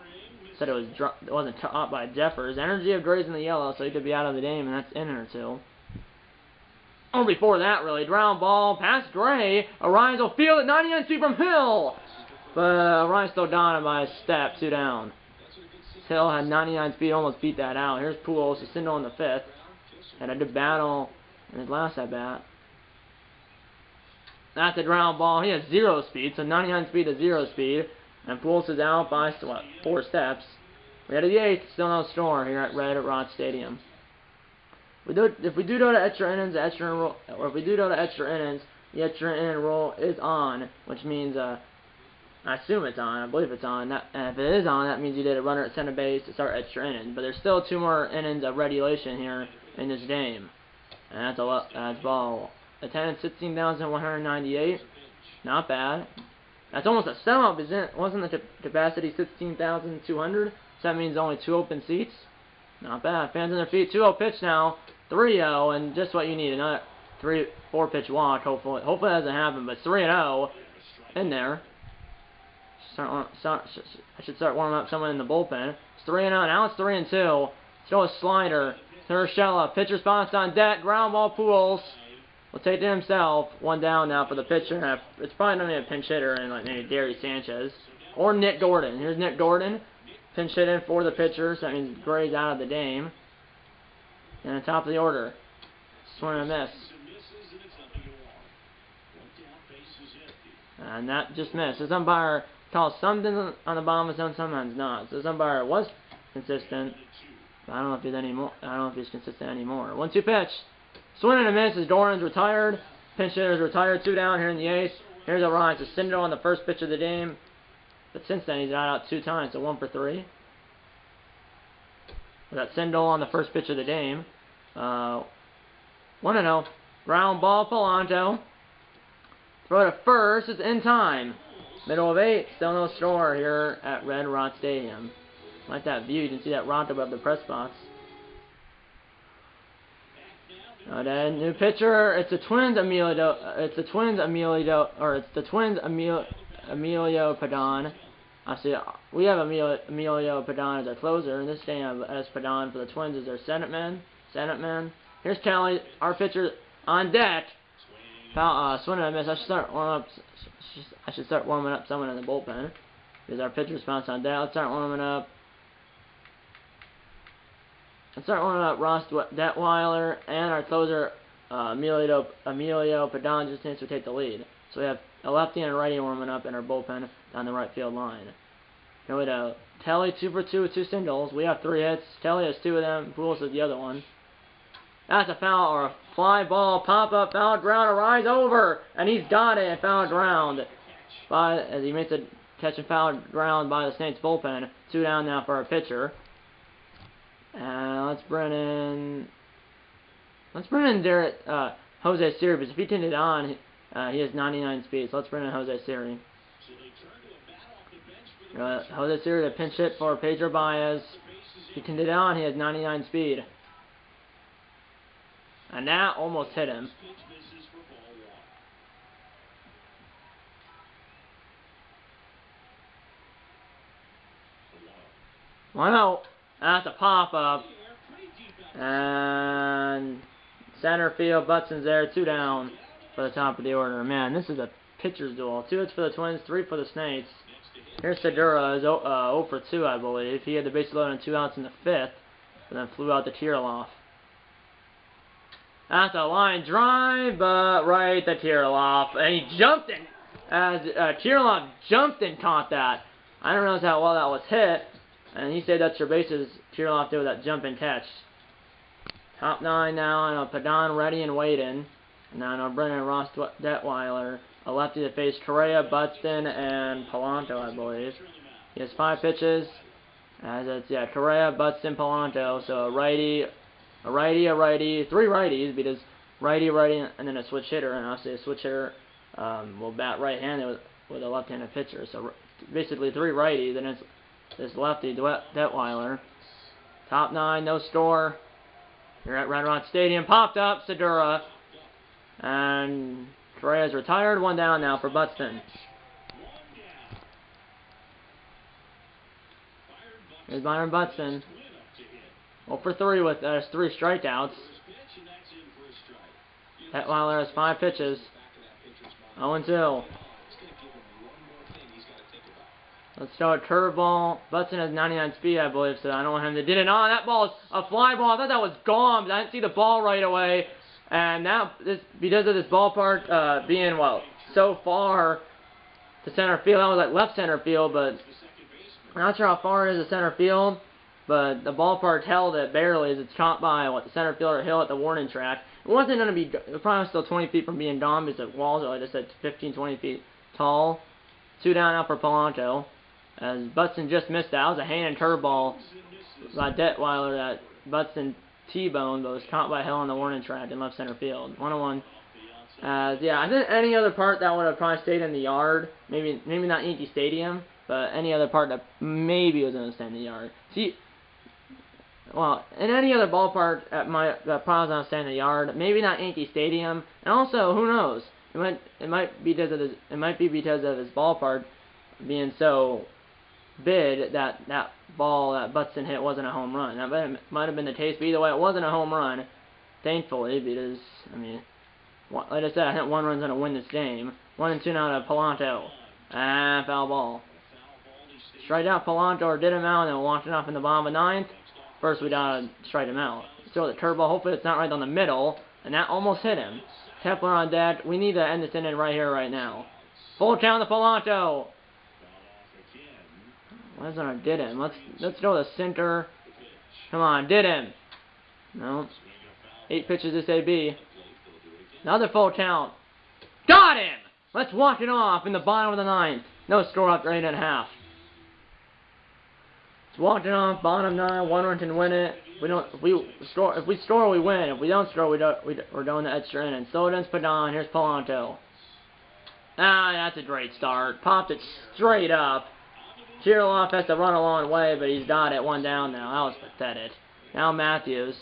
Said it wasn't caught by Jeffers. Energy of Gray's in the yellow, so he could be out of the game, and that's inning or 2. Oh, before that, really. Ground ball past Gray. Arias will field it. 99 feet from Hill. But Arias still down by a step. 2 down. Hill had 99 speed. Almost beat that out. Here's Pujols. He's sitting on the 5th. Had a good battle in his last at-bat. That's a ground ball. He has 0 speed. So 99 speed to 0 speed. And Pujols is out by, 4 steps. We had the 8th. Still no score here at Red Rod Stadium. If we do go to extra innings, the extra inning rule is on, which means I assume it's on. I believe it's on. And if it is on, that means you did a runner at center base to start extra innings. But there's still 2 more innings of regulation here in this game, and that's ball. Attendance 16,198. Not bad. That's almost a sellout. Wasn't the capacity 16,200? So that means only 2 open seats. Not bad. Fans on their feet. 2-0 pitch now. 3-0, and just what you need. Another 4-pitch walk, hopefully. Hopefully that doesn't happen, but 3-0 in there. I should start warming up someone in the bullpen. It's 3-0. Now it's 3-2. Throw a slider to Urshela. Pitcher spots on deck. Ground ball. Pujols will take it himself. 1 down now for the pitcher. It's probably not even a pinch hitter and like maybe Gary Sanchez. or Nick Gordon. Here's Nick Gordon. Pinch hitting for the pitcher, so that means Gray's out of the game. And the top of the order. Swing and a miss. And that just missed. This umpire calls something on the bottom of his zone, sometimes not. So this umpire was consistent. But I don't know if he's anymore. I don't know if he's consistent anymore. 1-2 pitch. Swing and a miss as Gordon's retired. Pinch hitter's retired. 2 down here in the 8th. Here's a rise to Cinder on the first pitch of the game. But since then, he's got out 2 times, so 1 for 3. We got Sindel on the first pitch of the game. 1-0. Ground ball, Polanco. Throw to first. It's in time. Middle of 8. Still no score here at Red Rock Stadium. Like that view. You can see that rock above the press box. Then new pitcher. It's the Twins Emilio. Emilio Padan. Actually, we have Emilio Padan as our closer, and this game as Padan for the Twins is our Senate man. Here's Kelly, our pitcher on deck. Swing and a miss. I should start warming up someone in the bullpen because our pitcher's bounced on deck. Let's start warming up. Ross Detweiler and our closer Emilio Padan just needs to take the lead. So we have a lefty and a righty warming up in our bullpen down the right field line. Here we go. Telly 2 for 2 with 2 singles. We have 3 hits. Telly has 2 of them. Pools has the other one. That's a foul or a fly ball. Pop up, foul ground, a rise over, and he's got it. Foul ground as he makes a catch and foul ground by the Saints bullpen. 2 down now for our pitcher. And let's bring in Jose Siri, because if he turned it on, he has 99 speed. So let's bring in Jose Siri. Jose Siri to pinch hit for Pedro Baez. He turned it on. He has 99 speed. And that almost hit him. Wow. That's a pop-up. And center field, Butson's there, 2 down for the top of the order. Man, this is a pitcher's duel. 2 hits for the Twins, 3 for the Saints. Here's Segura, is 0 for 2, I believe. He had the base loaded and 2 outs in the 5th, but then flew out to Kirilloff. That's a line drive, but right to Kirilloff. And he jumped in. As Kirilloff jumped and caught that. I don't know how well that was hit. And he said that's your bases. Kirilloff did with that jumping catch. Top 9 now, and Padan ready and waiting. And now Brennan Ross Detweiler, a lefty to face Correa, Buxton, and Polanco, I believe. He has 5 pitches. As it's Correa, Buxton, Polanco. So a righty, 3 righties, because righty, and then a switch hitter. And obviously a switch hitter will bat right-handed with a left-handed pitcher. So basically 3 righties, and it's this lefty, Detweiler. Top 9, no score. You're at Red Rock Stadium. Popped up, Segura. And Correa's retired. 1 down now for Buxton. Here's Byron Buxton. 0 for 3 with 3 strikeouts. Detweiler has 5 pitches. 0-2. Let's start curveball. Buxton has 99 speed, I believe, so I don't want him to get it on. That ball is a fly ball. I thought that was gone, but I didn't see the ball right away. And now, because of this ballpark being, so far to center field, that was like left center field, but I'm not sure how far it is to center field. But the ballpark held it barely as it's caught by the center fielder Hill at the warning track. It wasn't going to be, it was probably still 20 feet from being gone because the walls are, like I said, 15, 20 feet tall. 2 down now for Polanco. As Buxton just missed that. That was a hand and curveball by Detweiler that Buxton T-boned, but was caught by Hill on the warning track in left center field. 1-1. I think any other part that would have probably stayed in the yard, maybe not Yankee Stadium, but any other part that maybe was going to stay in the yard. See, in any other ballpark that probably was going to stay in the yard, maybe not Yankee Stadium, and also who knows? It might be because of his ballpark being so big that ball that Buxton hit wasn't a home run. That might have been the case, but either way, it wasn't a home run, thankfully, because, like I said, I think 1 run's going to win this game. 1-2 now to Polanco. And foul ball. strike out Polanco or did him out, and then walked it off in the bottom of the ninth. First, we gotta strike him out. Throw the turbo. Hopefully, it's not right on the middle, and that almost hit him. Kepler on deck. We need to end this inning right here, right now. Full count to Polanco. Wesner did him. Let's go to center. Come on, did him. No. 8 pitches this AB. Another full count. Got him! Let's walk it off in the bottom of the ninth. No score after 8.5. Let's walk it off, bottom 9, 1 run can win it. If we score, we win. If we don't score, we're going to extra innings. So it ends Padon. Here's Polanco. Ah, that's a great start. Popped it straight up. Kirilloff has to run a long way, but he's got it. 1 down now. That was pathetic. Now Matthews.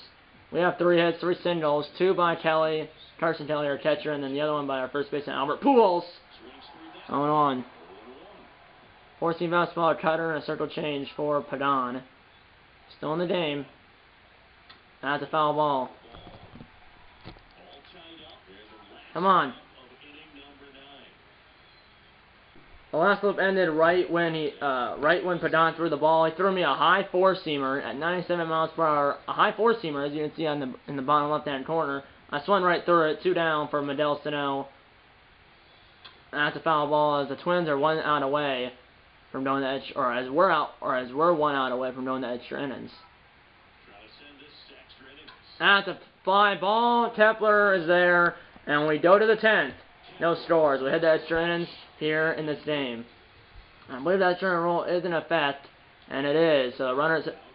We have 3 hits, 3 singles. 2 by Kelly, Carson Kelly, our catcher, and then the other one by our first baseman, Albert Pujols. 0-1. 4-seam fastball, a cutter, and a circle change for Padon. Still in the game. That's a foul ball. Come on. The last loop ended right when Padon threw the ball. He threw me a high 4-seamer at 97 miles per hour. A high 4-seamer, as you can see in the bottom left-hand corner. I swung right through it. 2 down for Medel Sano. That's a foul ball, as the Twins are 1 out away from going to extra, or as we're 1 out away from going to extra innings. That's a fly ball. Kepler is there, and we go to the 10th. No scores. We head to extra innings here in this game. I believe that extra inning rule is in effect, and it is. So the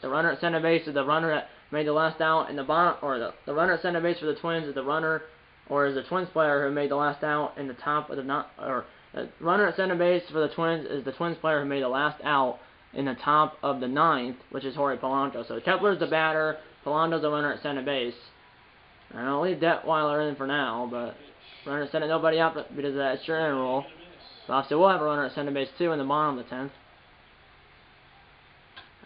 runner at center base is the runner that made the last out in the bottom, or the runner at center base for the Twins is the runner, or is the Twins player who made the last out in the top of the the runner at center base for the Twins is the Twins player who made the last out in the top of the 9th, which is Jorge Polanco. So Kepler's the batter, Polanco's the runner at center base. I'll leave Detweiler in for now, but runner at center, nobody out because of that extra inning rule. So obviously we'll have a runner at center base too in the bottom of the 10th.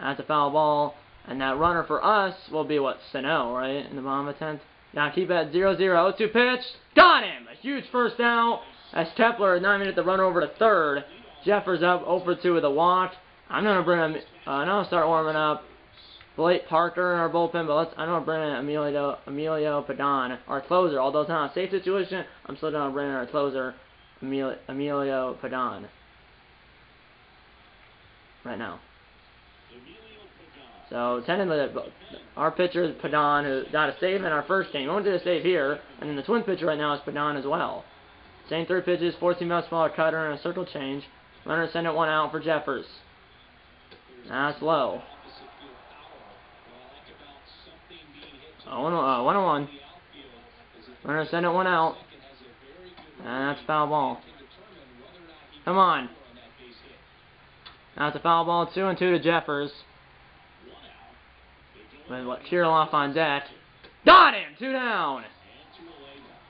That's a foul ball, and that runner for us will be what, Sano, right, in the bottom of the 10th. Now keep it at 0-0. 0-2 pitch. Got him! A huge first out as Kepler is not even at the run over to third. Jeffers up 0-2 with a walk. I'm gonna bring him. I'm gonna start warming up Blake Parker in our bullpen, but I'm gonna bring in Emilio Padon, our closer. Although it's not a safe situation, I'm still gonna bring in our closer, Emilio Padon. Right now. So technically, our pitcher is Padon, who got a save in our first game. He won't do a save here, and then the Twins pitcher right now is Padon as well. Same 3 pitches, 14 miles per hour cutter, and a circle change. Runner send it 1 out for Jeffers. That's low. 1-1. Runner send it 1 out. And that's a foul ball. Come on. That's a foul ball. 2-2 to Jeffers. With what, Kirilloff on deck. Got him! 2 down!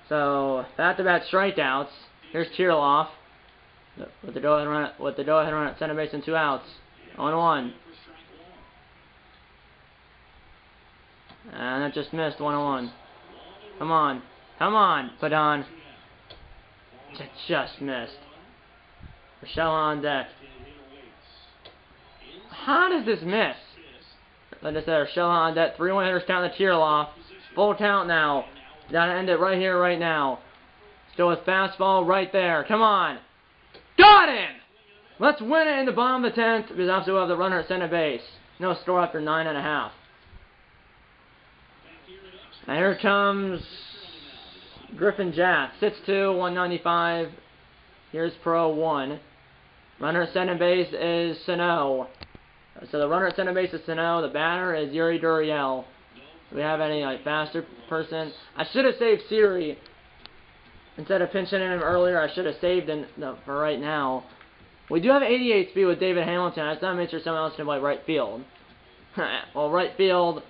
So, back-to-back strikeouts. Here's Kirilloff. With the go-ahead run at center base and 2 outs. 0-1. And that just missed. 1-1. Come on. Come on, Padon. Just missed. Rochelle on deck. How does this miss? Like I said, Rochelle on deck. 3-1 hitters count the Kirilloff. Full count now. Gotta end it right here, right now. Still with fastball right there. Come on. Got him! Let's win it in the bottom of the 10th, because obviously we'll have the runner at center base. No score after 9.5. And here comes Griffin Jack. 6'2", 195. Here's Pro 1. Runner at center base is Sano. So the runner at center base is Sano. The batter is Yuri Gurriel. Do we have any faster person? I should have saved Siri. Instead of pinching him earlier, I should have saved him for right now. We do have 88 speed with David Hamilton. I just want to make sure someone else can play right field. Well, right field.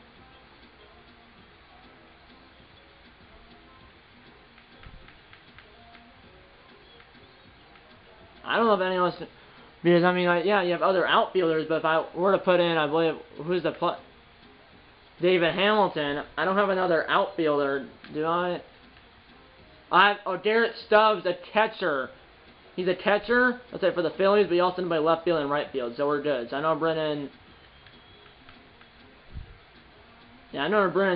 I don't know if anyone's, because I mean, yeah, you have other outfielders, but if I were to put in, I believe, who's the David Hamilton. I don't have another outfielder, do I? I have Garrett Stubbs, a catcher. he's a catcher, let's say for the Phillies, but he also can play left field and right field, so we're good. So I know Brennan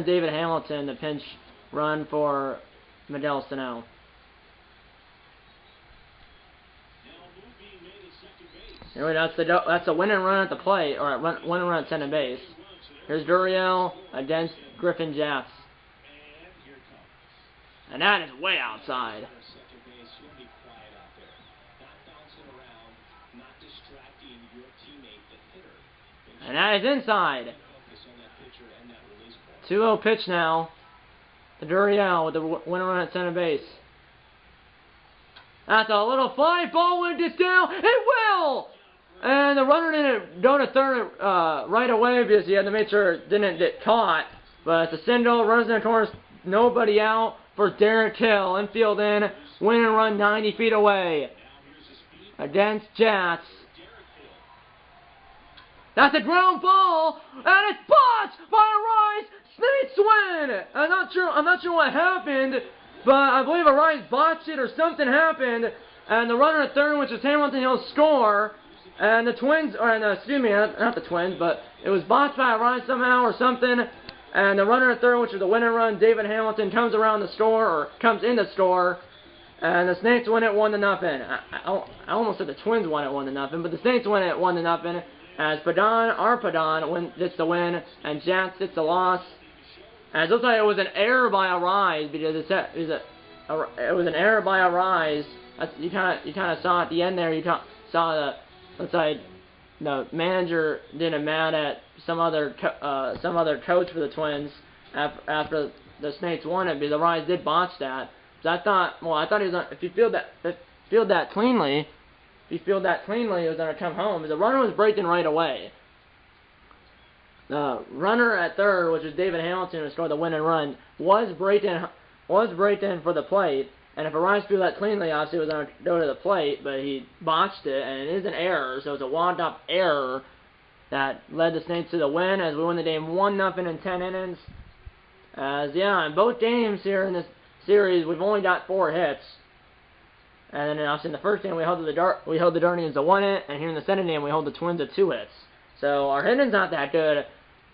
David Hamilton, the pinch run for Medel Sano. Anyway, that's a winning run at the plate, or winning run at second base. Here's Duriel against Griffin Jats. And that is way outside. And that is inside. 2-0 pitch now to Duriel with the winning run at center base. That's a little fly ball. Will it down? It will! And the runner didn't go to third right away because he had to make sure it didn't get caught. But it's a single, runs in the corners, nobody out for Derek Hill. Infield in, win and run 90 feet away against Jats. That's a ground ball, and it's botched by Arise. Snates win. I'm not sure what happened, but I believe Arise botched it or something happened, and the runner at third, which is Hamilton Hill, score. And the Twins, excuse me, not the Twins, but it was botched by Arise somehow or something. And the runner at third, which is the winning run, David Hamilton, comes around the score, or comes in the score. And the Snakes win it 1-0. I almost said the Twins won it 1-0, but the Snakes win it 1-0. As our Padon gets the win, and Jats gets the loss. And it looks like it was an error by Arise, because it was an error by Arise. You kind of saw at the end there. You saw the. Looks like the manager didn't mad at some other coach for the Twins after the Snakes won it, because the Rise did botch that. So I thought he was if he fielded that cleanly, he was gonna come home. Because the runner was breaking right away. The runner at third, which was David Hamilton, who scored the winning run, was breaking for the plate. And if Arise fielded that cleanly, obviously it was going to go to the plate, but he botched it, and it is an error, so it's a walked-off error that led the Snakes to the win as we win the game 1-0 in 10 innings. In both games here in this series, we've only got 4 hits. And then obviously in the first game, we held the Guardians to 1 hit, and here in the second game, we hold the Twins to 2 hits. So our hitting's not that good,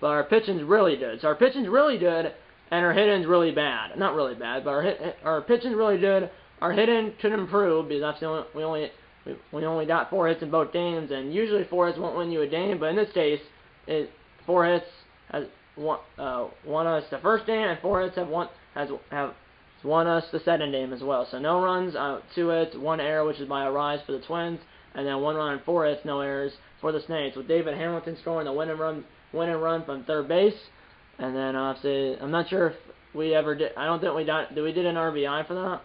but our pitching's really good. So our pitching's really good, and our hitting's really bad. Not really bad, but our pitching's really good. Our hitting could improve, because obviously we only got 4 hits in both games, and usually 4 hits won't win you a game, but in this case, 4 hits has won us the first game, and 4 hits have won us the second game as well. So no runs, 2 hits, 1 error, which is by Arise for the Twins, and then 1 run and 4 hits, no errors for the Snakes, with David Hamilton scoring the winning run from third base. And then obviously, I'm not sure if we ever did. I don't think we did. Did we did an RBI for that?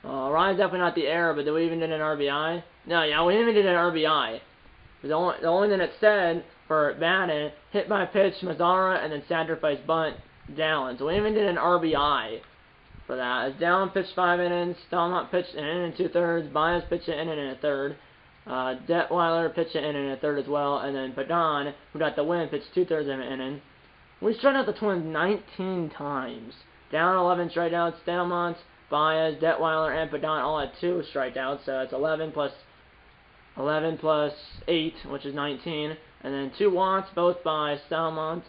Ryan's definitely not the error, but did we even did an RBI? No, yeah, we even did an RBI. The only thing it said for batting, hit by pitch, Mazzara, and then sacrifice bunt, Dallin. So we even did an RBI for that. As Dallin pitched 5 innings, Stalmont pitched an inning and 2/3, Baez pitched an inning and a third. Detweiler pitched an inning and a third as well, and then Padon, who got the win, pitched 2/3 of an inning. We struck out the Twins 19 times. Down 11 strikeouts, Stalmont, Baez, Detweiler, and Padon all had 2 strikeouts, so that's 11 plus 8, which is 19. And then 2 walks, both by Stalmont.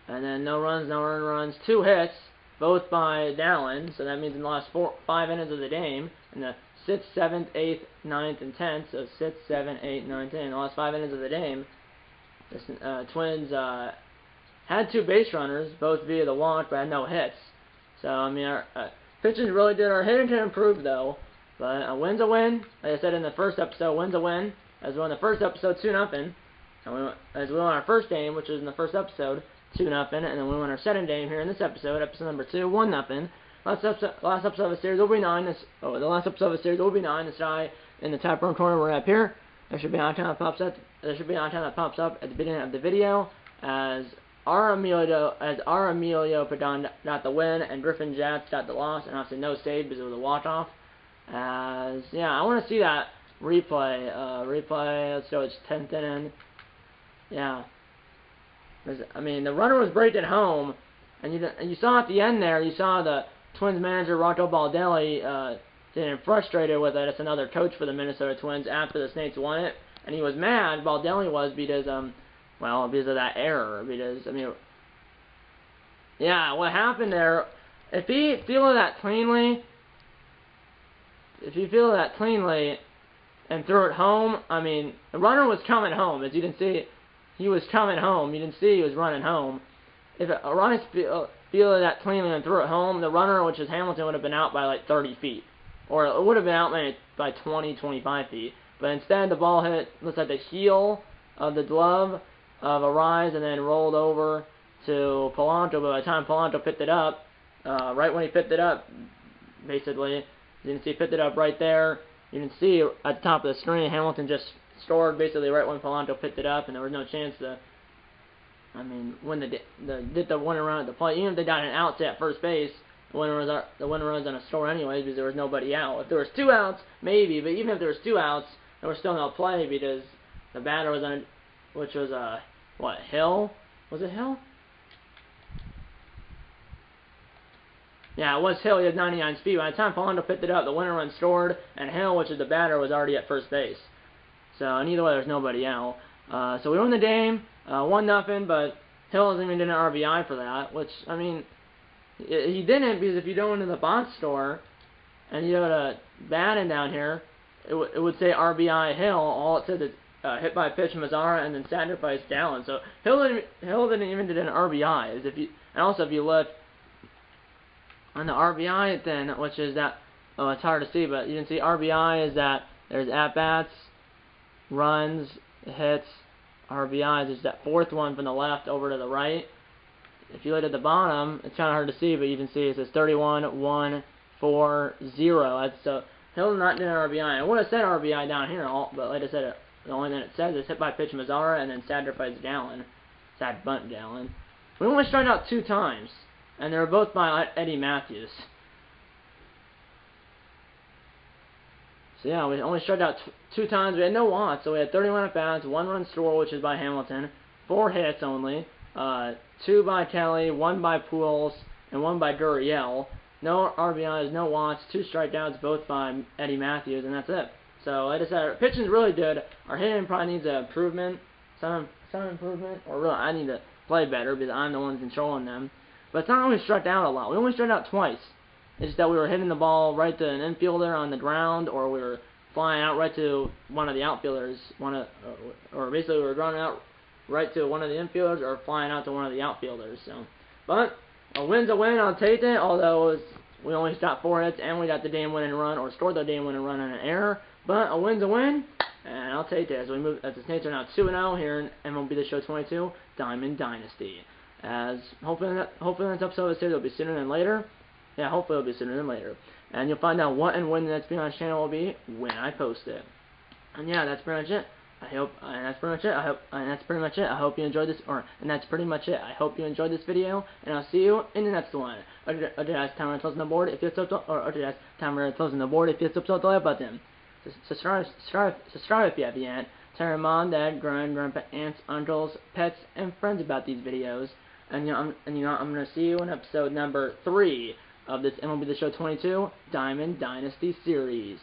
And then no runs, no earned runs, 2 hits, both by Dallin, so that means in the last 5 innings of the game, in the 6th, 7th, 8th, 9th, and 10th, so 6, 7, 8, 9, 10, in the last 5 innings of the game, the Twins had 2 base runners, both via the walk, but had no hits. So, I mean, our pitching really did. Our hitting can improve, though, but a win's a win. Like I said in the first episode, win's a win. As we won the first episode, 2-0, and as we won our first game, which was in the first episode, 2-0, and then we won our second game here in this episode number 2, 1-0. Last episode of the series will be 9. The last episode of the series will be 9. This guy in the top room corner, we're up here. There should be an icon that pops up. At the beginning of the video, as our Emilio Padon got the win, and Griffin Jats got the loss, and obviously no save because it was a walk-off. I want to see that replay. Let's go. It's 10th inning. Yeah. I mean, the runner was breaking home, and you saw at the end there, you saw the Twins manager Rocco Baldelli getting frustrated with it. It's another coach for the Minnesota Twins after the Snakes won it, and he was mad. Baldelli was because because of that error. Because yeah, what happened there? If he fielded that cleanly, and threw it home, the runner was coming home. As you can see, he was coming home. You didn't see he was running home. If a runner fielded that cleanly and threw it home, the runner, which is Hamilton, would have been out by like 30 feet. Or it would have been out by 20, 25 feet. But instead, the ball hit, looks like the heel of the glove of Arise and then rolled over to Polanco. But by the time Polanco picked it up, right when he picked it up, basically, you can see he picked it up right there. You can see at the top of the screen, Hamilton just scored basically right when Polanco picked it up, and there was no chance to, when they did the winning run at the plate, even if they got an out at first base, the winner was on a score anyways because there was nobody out. If there was 2 outs, maybe, but even if there was 2 outs, there was still no play because the batter was on, which was Hill? Was it Hill? Yeah, it was Hill. He had 99 speed. By the time Polanco picked it up, the winner run scored, and Hill, which is the batter, was already at first base. So, and either way, there's nobody out. So we won the game, 1-0, but Hill hasn't even done an RBI for that, which, he didn't, because if you go into the box score, and you go to batting down here, it would say RBI Hill. All it says is hit by pitch Mazzara and then sacrifice Gallen. So Hill didn't even do an RBI. And also if you look on the RBI then, which is that, it's hard to see, but you can see RBI is that there's at-bats, runs, hits, RBIs. Is that 4th one from the left over to the right. If you look at the bottom, it's kind of hard to see, but you can see it says 31, 1, 4, 0. So Hill not doing an RBI. I would have said RBI down here, but like I said, the only thing it says is hit by pitch Mazzara and then sacrifice Gallen. Sad bunt Gallen. We only struck out 2 times, and they were both by Eddie Matthews. So yeah, we only struck out 2 times. We had no walks, so we had 31 at-bats, 1 run score, which is by Hamilton, 4 hits only, 2 by Kelly, 1 by Pujols, and 1 by Gurriel. No RBIs, no walks, 2 strikeouts, both by Eddie Matthews, and that's it. So, like I said, our pitching's really good. Our hitting probably needs an improvement, some improvement, or really, I need to play better because I'm the one controlling them. But it's not like we struck out a lot. We only struck out twice. It's just that we were hitting the ball right to an infielder on the ground, or we were flying out right to one of the outfielders, or basically we were running out right to one of the infielders, or flying out to one of the outfielders. So, but a win's a win. I'll take it. Although we only got 4 hits and we got the game-winning run, or scored the game-winning run on an error. But a win's a win, and I'll take it as the Snakes are now 2-0 here in MLB The Show 22 Diamond Dynasty. As hopefully the next episode of the series will be sooner than later. Yeah, hopefully it'll be sooner than later. And you'll find out what and when the next video on this channel will be when I post it. And yeah, that's pretty much it. I hope you enjoyed this, and that's pretty much it. I hope you enjoyed this video, and I'll see you in the next one. That's time closing the board if you hit the like button. Subscribe if you have yet. Tell your mom, dad, grandpa, aunts, uncles, pets, and friends about these videos. And I'm gonna see you in episode number 3 of this MLB The Show 22 Diamond Dynasty series.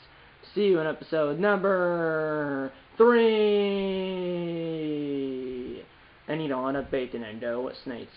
See you in episode number 3. And on a bacon and go with Snakes.